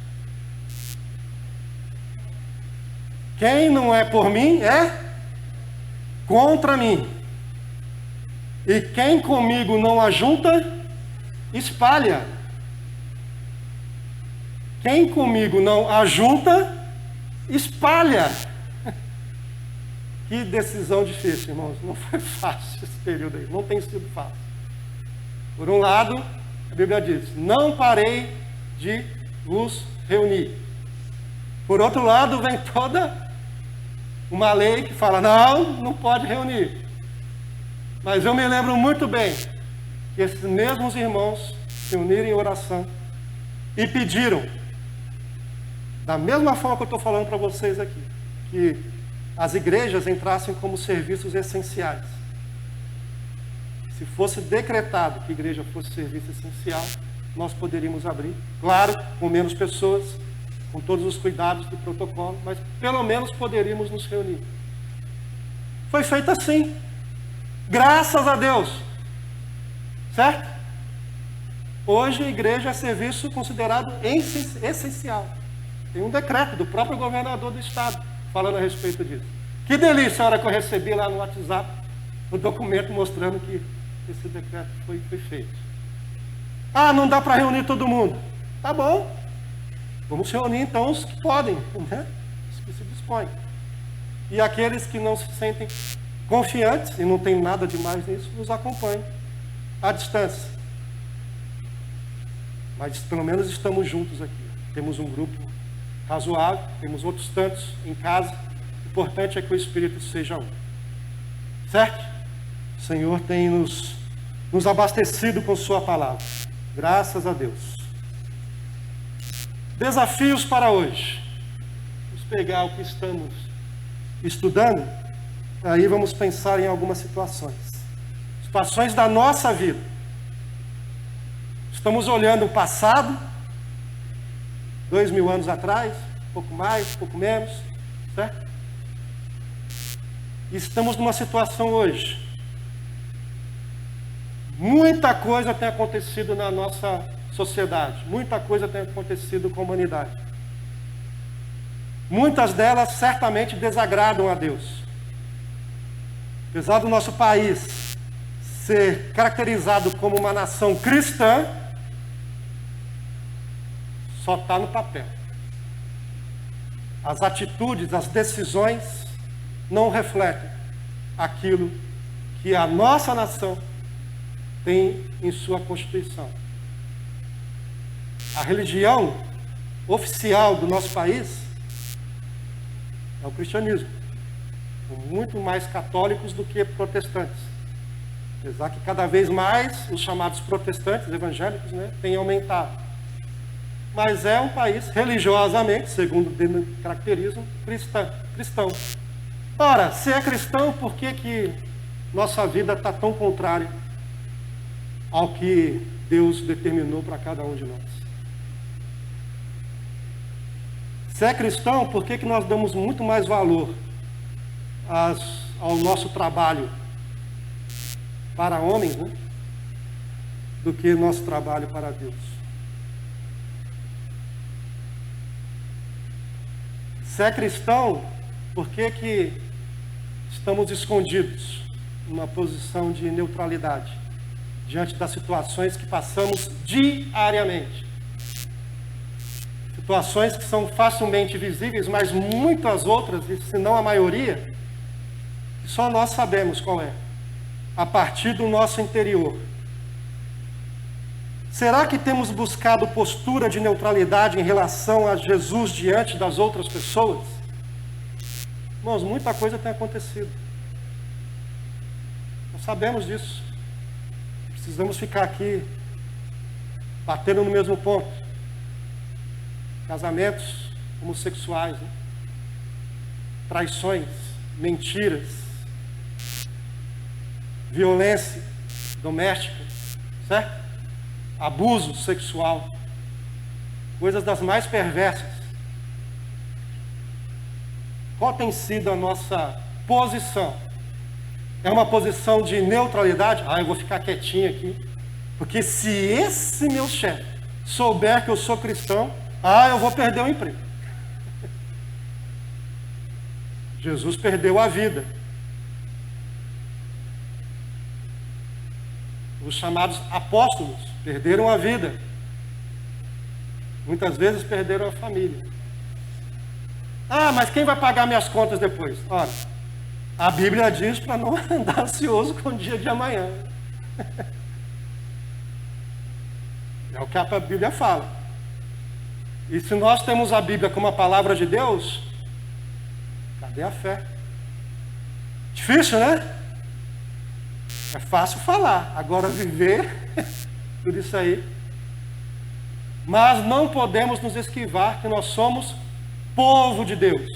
Quem não é por mim é contra mim. E quem comigo não ajunta, espalha. Quem comigo não ajunta, espalha. Que decisão difícil, irmãos. Não foi fácil esse período aí. Não tem sido fácil. Por um lado, a Bíblia diz: não parei de vos reunir. Por outro lado, vem toda uma lei que fala: não pode reunir. Mas eu me lembro muito bem que esses mesmos irmãos se uniram em oração e pediram, da mesma forma que eu estou falando para vocês aqui, que as igrejas entrassem como serviços essenciais. Se fosse decretado que a igreja fosse serviço essencial, nós poderíamos abrir, claro, com menos pessoas, com todos os cuidados do protocolo, mas pelo menos poderíamos nos reunir. Foi feito assim, graças a Deus, certo? Hoje a igreja é serviço considerado essencial. Tem um decreto do próprio governador do estado falando a respeito disso. Que delícia a hora que eu recebi lá no WhatsApp o documento mostrando que esse decreto foi feito. Ah, não dá para reunir todo mundo. Tá bom. Vamos reunir então os que podem, né? Os que se dispõem. E aqueles que não se sentem confiantes, e não tem nada de mais nisso, nos acompanhem à distância. Mas pelo menos estamos juntos aqui. Temos um grupo razoável, temos outros tantos em casa. O importante é que o Espírito seja um. Certo? O Senhor tem nos abastecido com sua palavra. Graças a Deus. Desafios para hoje. Vamos pegar o que estamos estudando, aí vamos pensar em algumas situações. Situações da nossa vida. Estamos olhando o passado, 2000 anos atrás, pouco mais, pouco menos, certo? E estamos numa situação hoje. Muita coisa tem acontecido na nossa sociedade, muita coisa tem acontecido com a humanidade. Muitas delas certamente desagradam a Deus. Apesar do nosso país ser caracterizado como uma nação cristã, só está no papel. As atitudes, as decisões não refletem aquilo que a nossa nação tem em sua Constituição. A religião oficial do nosso país é o cristianismo. São muito mais católicos do que protestantes. Apesar que cada vez mais os chamados protestantes evangélicos, né, têm aumentado. Mas é um país religiosamente, segundo o caracterismo, cristão. Ora, se é cristão, por que nossa vida está tão contrária ao que Deus determinou para cada um de nós? Se é cristão, por que nós damos muito mais valor ao nosso trabalho para homens, né, do que nosso trabalho para Deus? Se é cristão, por que estamos escondidos numa posição de neutralidade diante das situações que passamos diariamente? Situações que são facilmente visíveis, mas muitas outras, se não a maioria, que só nós sabemos qual é, a partir do nosso interior. Será que temos buscado postura de neutralidade em relação a Jesus diante das outras pessoas? Irmãos, muita coisa tem acontecido. Nós sabemos disso. Precisamos ficar aqui batendo no mesmo ponto. Casamentos homossexuais, né? Traições, mentiras, violência doméstica, certo? Abuso sexual, coisas das mais perversas. Qual tem sido a nossa posição? É uma posição de neutralidade? Ah, eu vou ficar quietinho aqui, porque se esse meu chefe souber que eu sou cristão, eu vou perder o emprego. Jesus perdeu a vida. Os chamados apóstolos perderam a vida. Muitas vezes perderam a família. Mas quem vai pagar minhas contas depois? Ora, a Bíblia diz para não andar ansioso com o dia de amanhã. É o que a Bíblia fala. E se nós temos a Bíblia como a palavra de Deus, cadê a fé? Difícil, né? É fácil falar, agora viver tudo isso aí. Mas não podemos nos esquivar que nós somos povo de Deus.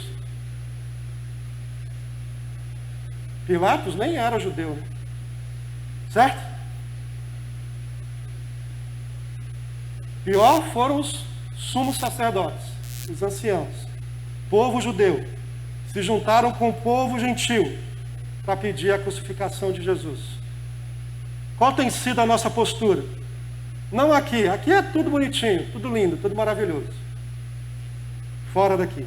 Pilatos nem era judeu, né? Certo? Pior foram os sumos sacerdotes, os anciãos, povo judeu, se juntaram com o povo gentil para pedir a crucificação de Jesus. Qual tem sido a nossa postura? Não aqui. Aqui é tudo bonitinho, tudo lindo, tudo maravilhoso. Fora daqui.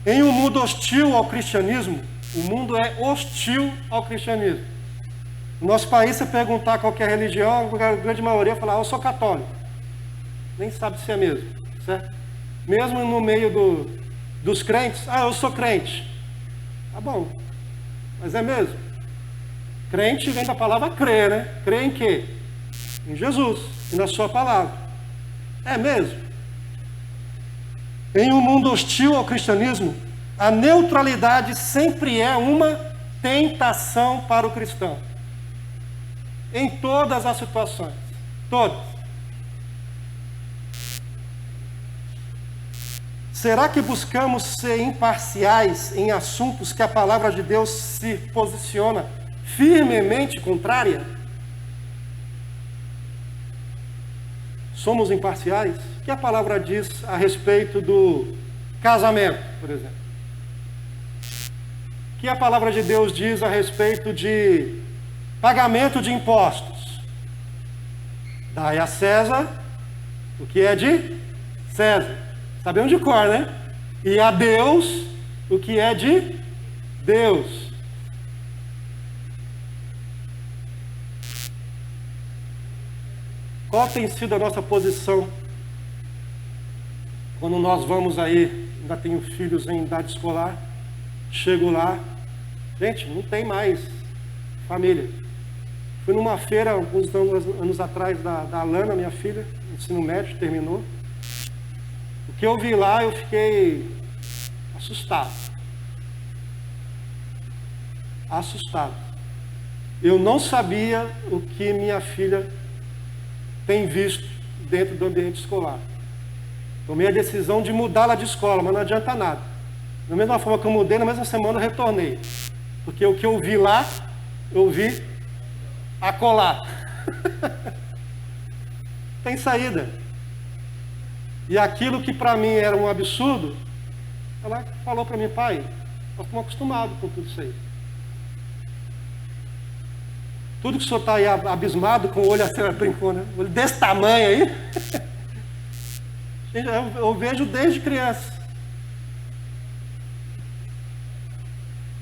Em um mundo hostil ao cristianismo, o mundo é hostil ao cristianismo. No nosso país, você perguntar qualquer religião, a grande maioria fala, eu sou católico. Nem sabe se é mesmo, certo? Mesmo no meio dos crentes, eu sou crente. Tá bom, mas é mesmo? Crente vem da palavra crer, né? Crer em quê? Em Jesus e na sua palavra. É mesmo? Em um mundo hostil ao cristianismo, a neutralidade sempre é uma tentação para o cristão. Em todas as situações. Todas. Será que buscamos ser imparciais em assuntos que a palavra de Deus se posiciona firmemente contrária? Somos imparciais? O que a palavra diz a respeito do casamento, por exemplo? O que a palavra de Deus diz a respeito de pagamento de impostos? Dai a César o que é de César. Sabemos de cor, né? E a Deus o que é de Deus. Qual tem sido a nossa posição quando nós vamos aí, ainda tenho filhos em idade escolar, chego lá, gente, não tem mais família. Fui numa feira alguns anos atrás da Alana, minha filha, ensino médio, terminou. O que eu vi lá, eu fiquei assustado. Assustado. Eu não sabia o que minha filha tem visto dentro do ambiente escolar. Tomei a decisão de mudá-la de escola, mas não adianta nada. Da mesma forma que eu mudei, na mesma semana eu retornei. Porque o que eu vi lá, eu vi acolá. Tem saída. E aquilo que para mim era um absurdo, ela falou para mim, pai, nós estamos acostumados com tudo isso aí. Tudo que o senhor está aí abismado, com o olho assim, brincou, né? Olho desse tamanho aí. Eu vejo desde criança.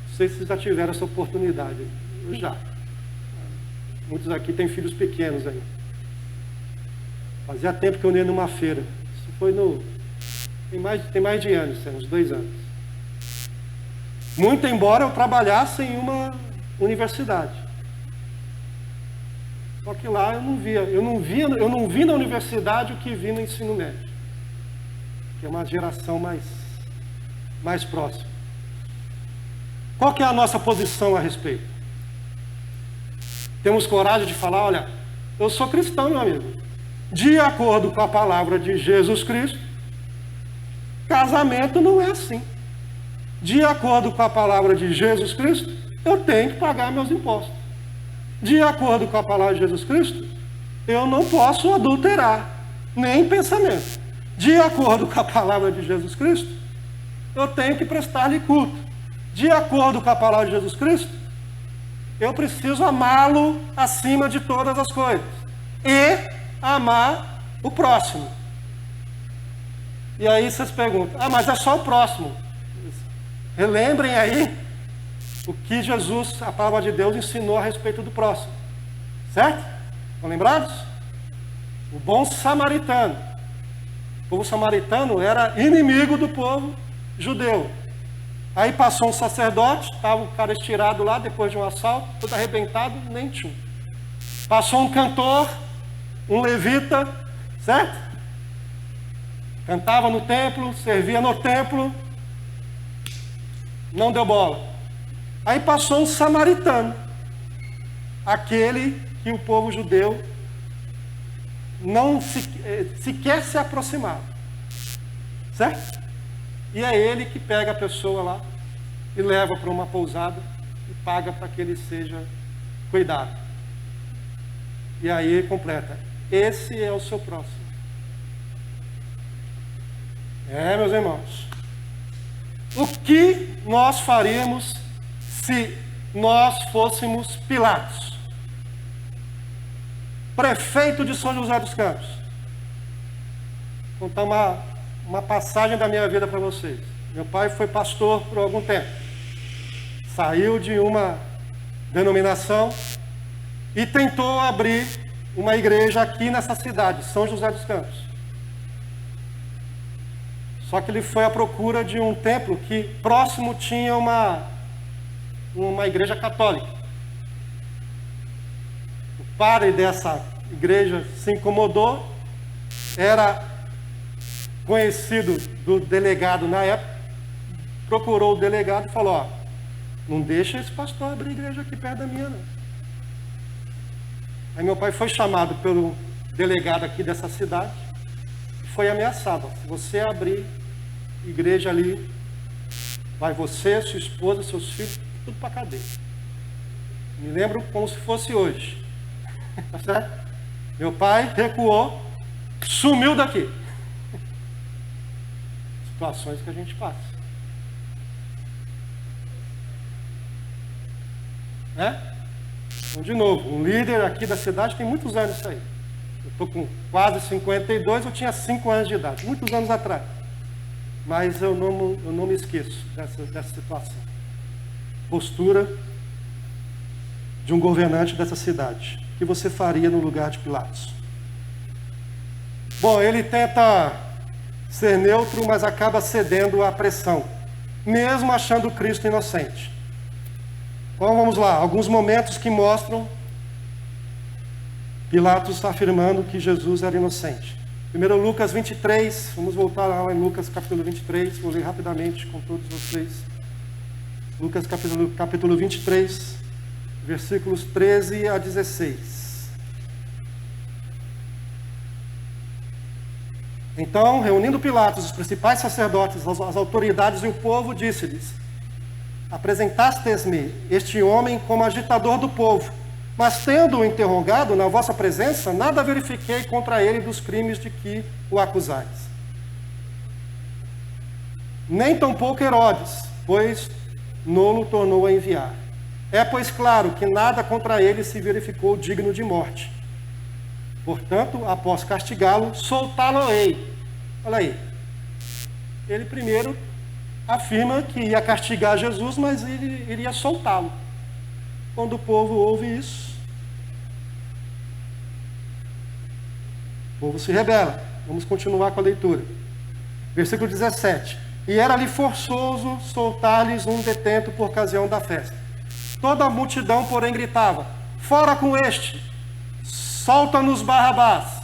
Não sei se vocês já tiveram essa oportunidade. Eu já. Muitos aqui têm filhos pequenos aí. Fazia tempo que eu não ia numa feira. Isso foi tem mais de anos, uns 2 anos. Muito embora eu trabalhasse em uma universidade. Só que lá eu não vi na universidade o que vi no ensino médio. Que é uma geração mais próxima. Qual que é a nossa posição a respeito? Temos coragem de falar, olha, eu sou cristão, meu amigo. De acordo com a palavra de Jesus Cristo, casamento não é assim. De acordo com a palavra de Jesus Cristo, eu tenho que pagar meus impostos. De acordo com a palavra de Jesus Cristo, eu não posso adulterar, nem em pensamento. De acordo com a palavra de Jesus Cristo, eu tenho que prestar-lhe culto. De acordo com a palavra de Jesus Cristo, eu preciso amá-lo acima de todas as coisas. E amar o próximo. E aí vocês perguntam, mas é só o próximo. Relembrem aí o que Jesus, a palavra de Deus, ensinou a respeito do próximo. Certo? Estão lembrados? O bom samaritano. O povo samaritano era inimigo do povo judeu. Aí passou um sacerdote, estava o cara estirado lá depois de um assalto, todo arrebentado, nem tinha. Passou um cantor, um levita, certo? Cantava no templo, servia no templo, não deu bola. Aí passou um samaritano, aquele que o povo judeu não sequer se aproximava, certo? E é ele que pega a pessoa lá e leva para uma pousada e paga para que ele seja cuidado. E aí completa, esse é o seu próximo. Meus irmãos, o que nós faríamos se nós fôssemos Pilatos? prefeito de São José dos Campos. Vou contar uma passagem da minha vida para vocês. Meu pai foi pastor por algum tempo. Saiu de uma denominação e tentou abrir uma igreja aqui nessa cidade, São José dos Campos. Só que ele foi à procura de um templo que próximo tinha uma igreja católica. O padre dessa igreja se incomodou, era conhecido do delegado na época, procurou o delegado e falou: ó, não deixa esse pastor abrir igreja aqui perto da minha, não. Aí meu pai foi chamado pelo delegado aqui dessa cidade e foi ameaçado: ó, se você abrir igreja ali, vai você, sua esposa, seus filhos, tudo para cadeia. Me lembro como se fosse hoje. Tá certo? Meu pai recuou, sumiu daqui. Situações que a gente passa. Né? Então, de novo, um líder aqui da cidade tem muitos anos isso aí. Eu estou com quase 52, eu tinha 5 anos de idade, muitos anos atrás. Mas eu não me esqueço dessa situação. Postura de um governante dessa cidade. O que você faria no lugar de Pilatos? Bom, ele tenta ser neutro, mas acaba cedendo à pressão, mesmo achando Cristo inocente. Então vamos lá, alguns momentos que mostram Pilatos afirmando que Jesus era inocente. Primeiro Lucas 23, vamos voltar lá em Lucas capítulo 23, vou ler rapidamente com todos vocês. Lucas capítulo 23, versículos 13 a 16. Então, reunindo Pilatos, os principais sacerdotes, as autoridades e o povo, disse-lhes: apresentastes-me este homem como agitador do povo, mas tendo-o interrogado na vossa presença, nada verifiquei contra ele dos crimes de que o acusais. Nem tampouco Herodes, pois nolo tornou a enviar. É, pois, claro que nada contra ele se verificou digno de morte. Portanto, após castigá-lo, soltá-lo-ei. Olha aí. Ele primeiro afirma que ia castigar Jesus, mas ele iria soltá-lo. Quando o povo ouve isso, o povo se rebela. Vamos continuar com a leitura. Versículo 17. E era-lhe forçoso soltar-lhes um detento por ocasião da festa. Toda a multidão, porém, gritava: fora com este, solta-nos Barrabás.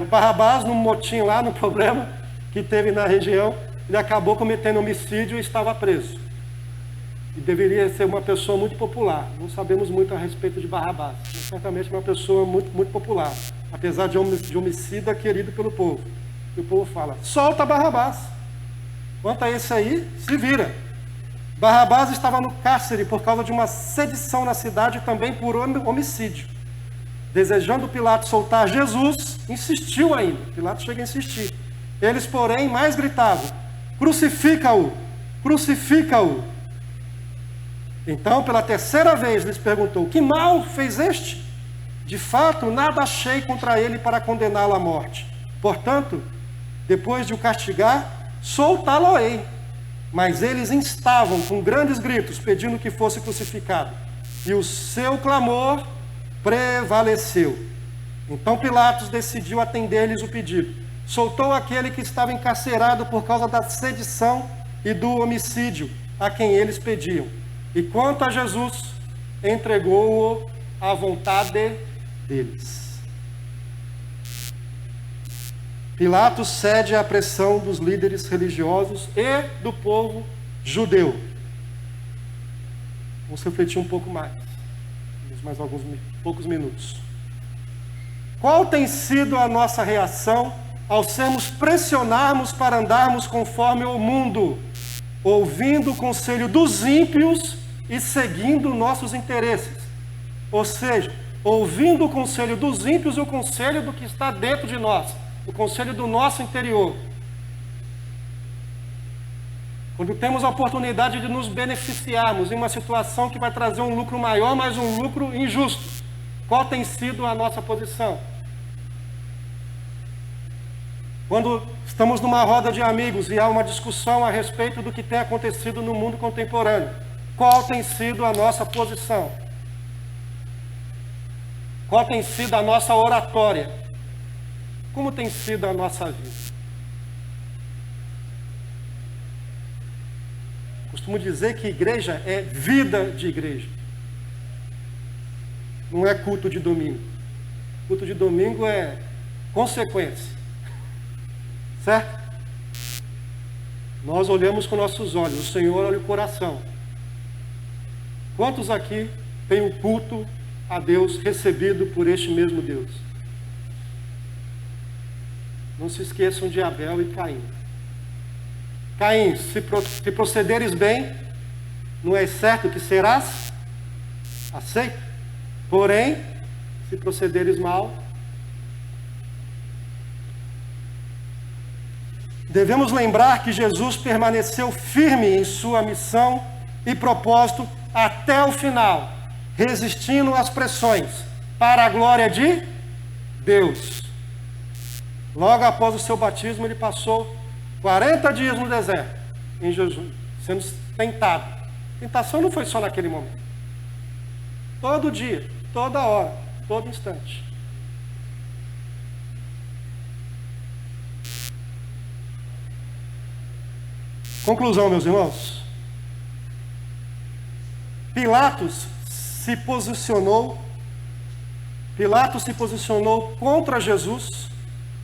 Barrabás, num motim lá, no problema que teve na região, ele acabou cometendo homicídio e estava preso. E deveria ser uma pessoa muito popular. Não sabemos muito a respeito de Barrabás, mas certamente uma pessoa muito, muito popular, apesar de homicida querido pelo povo. E o povo fala: solta Barrabás. Quanto a esse aí, se vira. Barrabás estava no cárcere por causa de uma sedição na cidade e também por homicídio. Desejando Pilatos soltar Jesus, insistiu ainda. Pilatos chega a insistir. Eles, porém, mais gritavam: crucifica-o! Crucifica-o! Então, pela terceira vez, lhes perguntou: que mal fez este? De fato, nada achei contra ele para condená-lo à morte. Portanto, depois de o castigar, soltá-lo-ei. Mas eles instavam com grandes gritos, pedindo que fosse crucificado. E o seu clamor prevaleceu. Então Pilatos decidiu atender-lhes o pedido. Soltou aquele que estava encarcerado por causa da sedição e do homicídio, a quem eles pediam. E quanto a Jesus, entregou-o à vontade deles. Pilatos cede à pressão dos líderes religiosos e do povo judeu. Vamos refletir um pouco mais. Temos mais alguns poucos minutos. Qual tem sido a nossa reação ao sermos pressionarmos para andarmos conforme o mundo, ouvindo o conselho dos ímpios e seguindo nossos interesses? Ou seja, ouvindo o conselho dos ímpios e o conselho do que está dentro de nós, o conselho do nosso interior. Quando temos a oportunidade de nos beneficiarmos em uma situação que vai trazer um lucro maior, mas um lucro injusto, Qual tem sido a nossa posição? Quando estamos numa roda de amigos e há uma discussão a respeito do que tem acontecido no mundo contemporâneo, qual tem sido a nossa posição? Qual tem sido a nossa oratória? Como tem sido a nossa vida? Costumo dizer que igreja é vida de igreja. Não é culto de domingo. Culto de domingo é consequência. Certo? Nós olhamos com nossos olhos, o Senhor olha o coração. Quantos aqui têm um culto a Deus recebido por este mesmo Deus? Não se esqueçam de Abel e Caim. Caim, se procederes bem, não é certo que serás aceito? Porém, se procederes mal, devemos lembrar que Jesus permaneceu firme em sua missão e propósito até o final, resistindo às pressões, para a glória de Deus. Logo após o seu batismo, ele passou 40 dias no deserto, em jejum, sendo tentado. Tentação não foi só naquele momento. Todo dia, toda hora, todo instante. Conclusão, meus irmãos. Pilatos se posicionou contra Jesus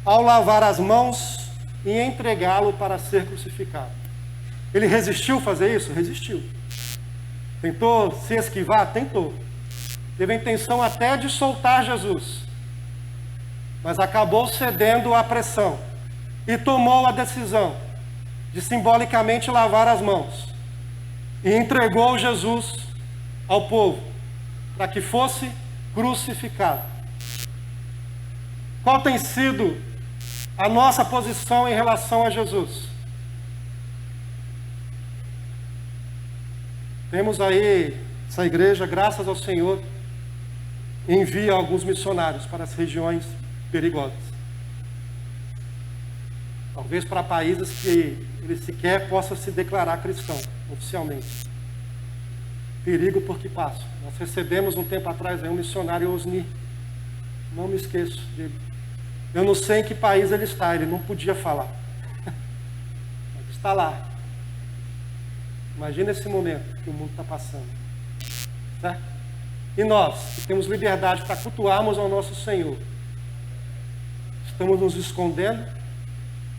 ao lavar as mãos e entregá-lo para ser crucificado. Ele resistiu fazer isso? Resistiu. Tentou se esquivar? Tentou. Teve a intenção até de soltar Jesus, mas acabou cedendo à pressão e tomou a decisão de simbolicamente lavar as mãos e entregou Jesus ao povo para que fosse crucificado. Qual tem sido a nossa posição em relação a Jesus? Temos aí essa igreja, graças ao Senhor, envia alguns missionários para as regiões perigosas. Talvez para países que ele sequer possa se declarar cristão, oficialmente. Perigo porque passa. Nós recebemos um tempo atrás aí um missionário Osni. Não me esqueço dele. Eu não sei em que país ele está, ele não podia falar. Mas está lá. Imagina esse momento que o mundo está passando. Certo? E nós, que temos liberdade para cultuarmos ao nosso Senhor, estamos nos escondendo.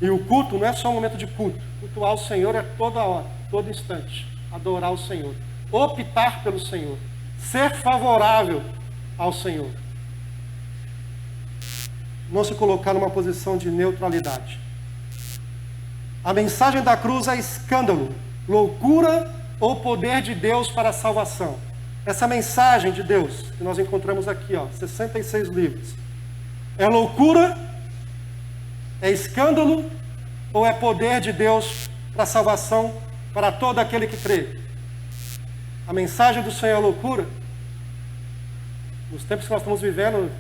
E o culto não é só um momento de culto. Cultuar o Senhor é toda hora, todo instante. Adorar o Senhor. Optar pelo Senhor. Ser favorável ao Senhor. Não se colocar numa posição de neutralidade. A mensagem da cruz é escândalo, loucura ou poder de Deus para a salvação. Essa mensagem de Deus que nós encontramos aqui, 66 livros, é loucura, é escândalo ou é poder de Deus para a salvação para todo aquele que crê? A mensagem do Senhor é loucura? Nos tempos que nós estamos vivendo,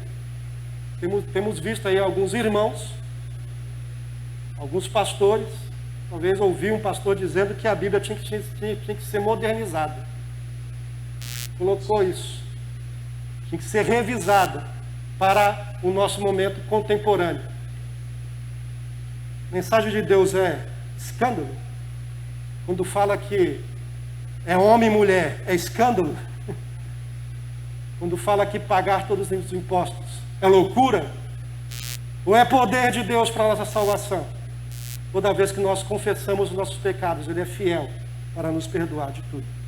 temos visto aí alguns irmãos, alguns pastores, talvez ouvi um pastor dizendo que a Bíblia tinha que ser modernizada. Colocou isso. Tinha que ser revisada para o nosso momento contemporâneo. A mensagem de Deus é escândalo. Quando fala que é homem e mulher, é escândalo. Quando fala que pagar todos os impostos é loucura, ou é poder de Deus para a nossa salvação? Toda vez que nós confessamos os nossos pecados, Ele é fiel para nos perdoar de tudo.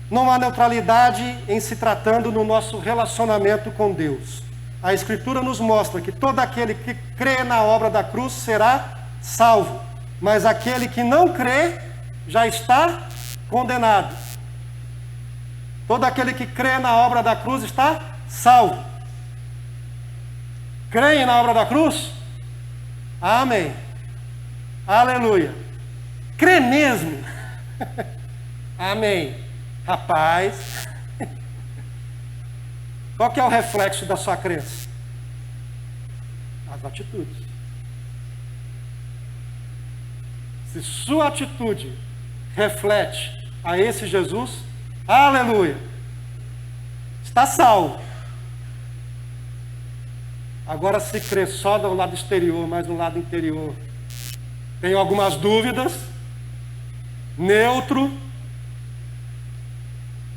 Não há neutralidade em se tratando no nosso relacionamento com Deus. A Escritura nos mostra que todo aquele que crê na obra da cruz será salvo, mas aquele que não crê já está condenado. Todo aquele que crê na obra da cruz está salvo. Creem na obra da cruz? Amém. Aleluia. Crê mesmo? Amém. Rapaz, Qual que é o reflexo da sua crença? As atitudes. Se sua atitude reflete a esse Jesus, aleluia, está salvo. Agora, se crê só do lado exterior, mas no lado interior tem algumas dúvidas, neutro,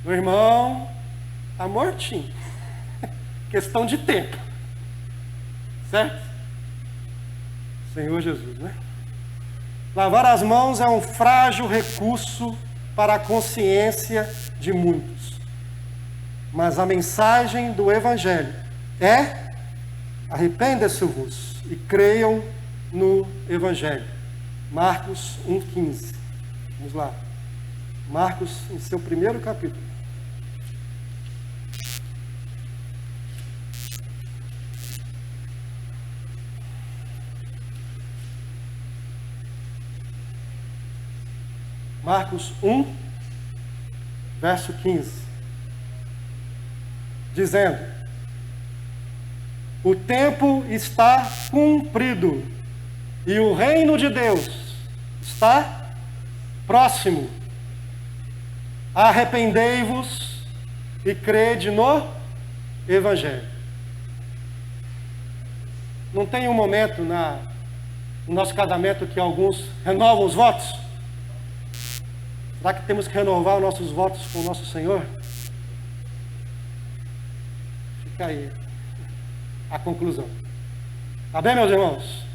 meu irmão está mortinho. Questão de tempo. Certo? Senhor Jesus, né? Lavar as mãos é um frágil recurso para a consciência de muitos. Mas a mensagem do Evangelho é: arrependam-se-vos e creiam no Evangelho. Marcos 1,15. Vamos lá. Marcos, em seu primeiro capítulo. Marcos 1, verso 15. Dizendo: o tempo está cumprido e o reino de Deus está próximo. Arrependei-vos e crede no Evangelho. Não tem um momento no nosso casamento que alguns renovam os votos? Será que temos que renovar os nossos votos com o nosso Senhor? Fica aí a conclusão. Tá bem, meus irmãos?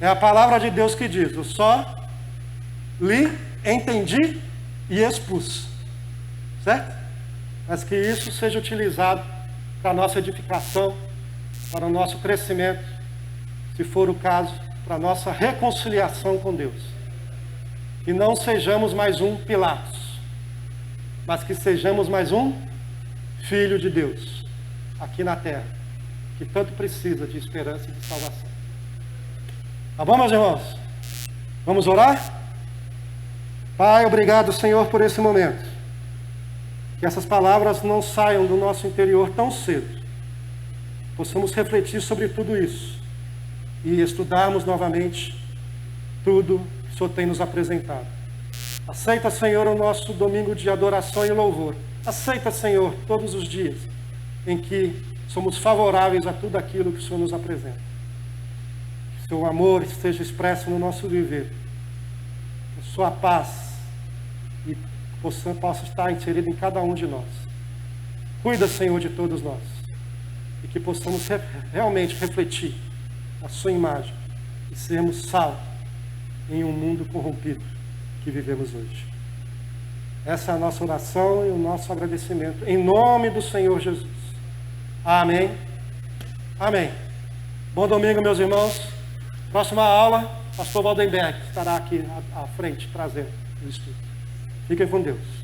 É a palavra de Deus que diz: eu só li, entendi e expus. Certo? Mas que isso seja utilizado para a nossa edificação, para o nosso crescimento, se for o caso, para a nossa reconciliação com Deus. Que não sejamos mais um Pilatos, mas que sejamos mais um Filho de Deus, aqui na terra, que tanto precisa de esperança e de salvação. Tá bom, meus irmãos? Vamos orar? Pai, obrigado, Senhor, por esse momento. Que essas palavras não saiam do nosso interior tão cedo. Possamos refletir sobre tudo isso e estudarmos novamente tudo que o Senhor tem nos apresentado. Aceita, Senhor, o nosso domingo de adoração e louvor. Aceita, Senhor, todos os dias em que somos favoráveis a tudo aquilo que o Senhor nos apresenta. Que o seu amor esteja expresso no nosso viver. Que a sua paz e possa estar inserida em cada um de nós. Cuida, Senhor, de todos nós. E que possamos realmente refletir a sua imagem e sermos sal em um mundo corrompido que vivemos hoje. Essa é a nossa oração e o nosso agradecimento. Em nome do Senhor Jesus. Amém. Amém. Bom domingo, meus irmãos. Próxima aula, pastor Waldenberg estará aqui à frente, trazendo o estudo. Fiquem com Deus.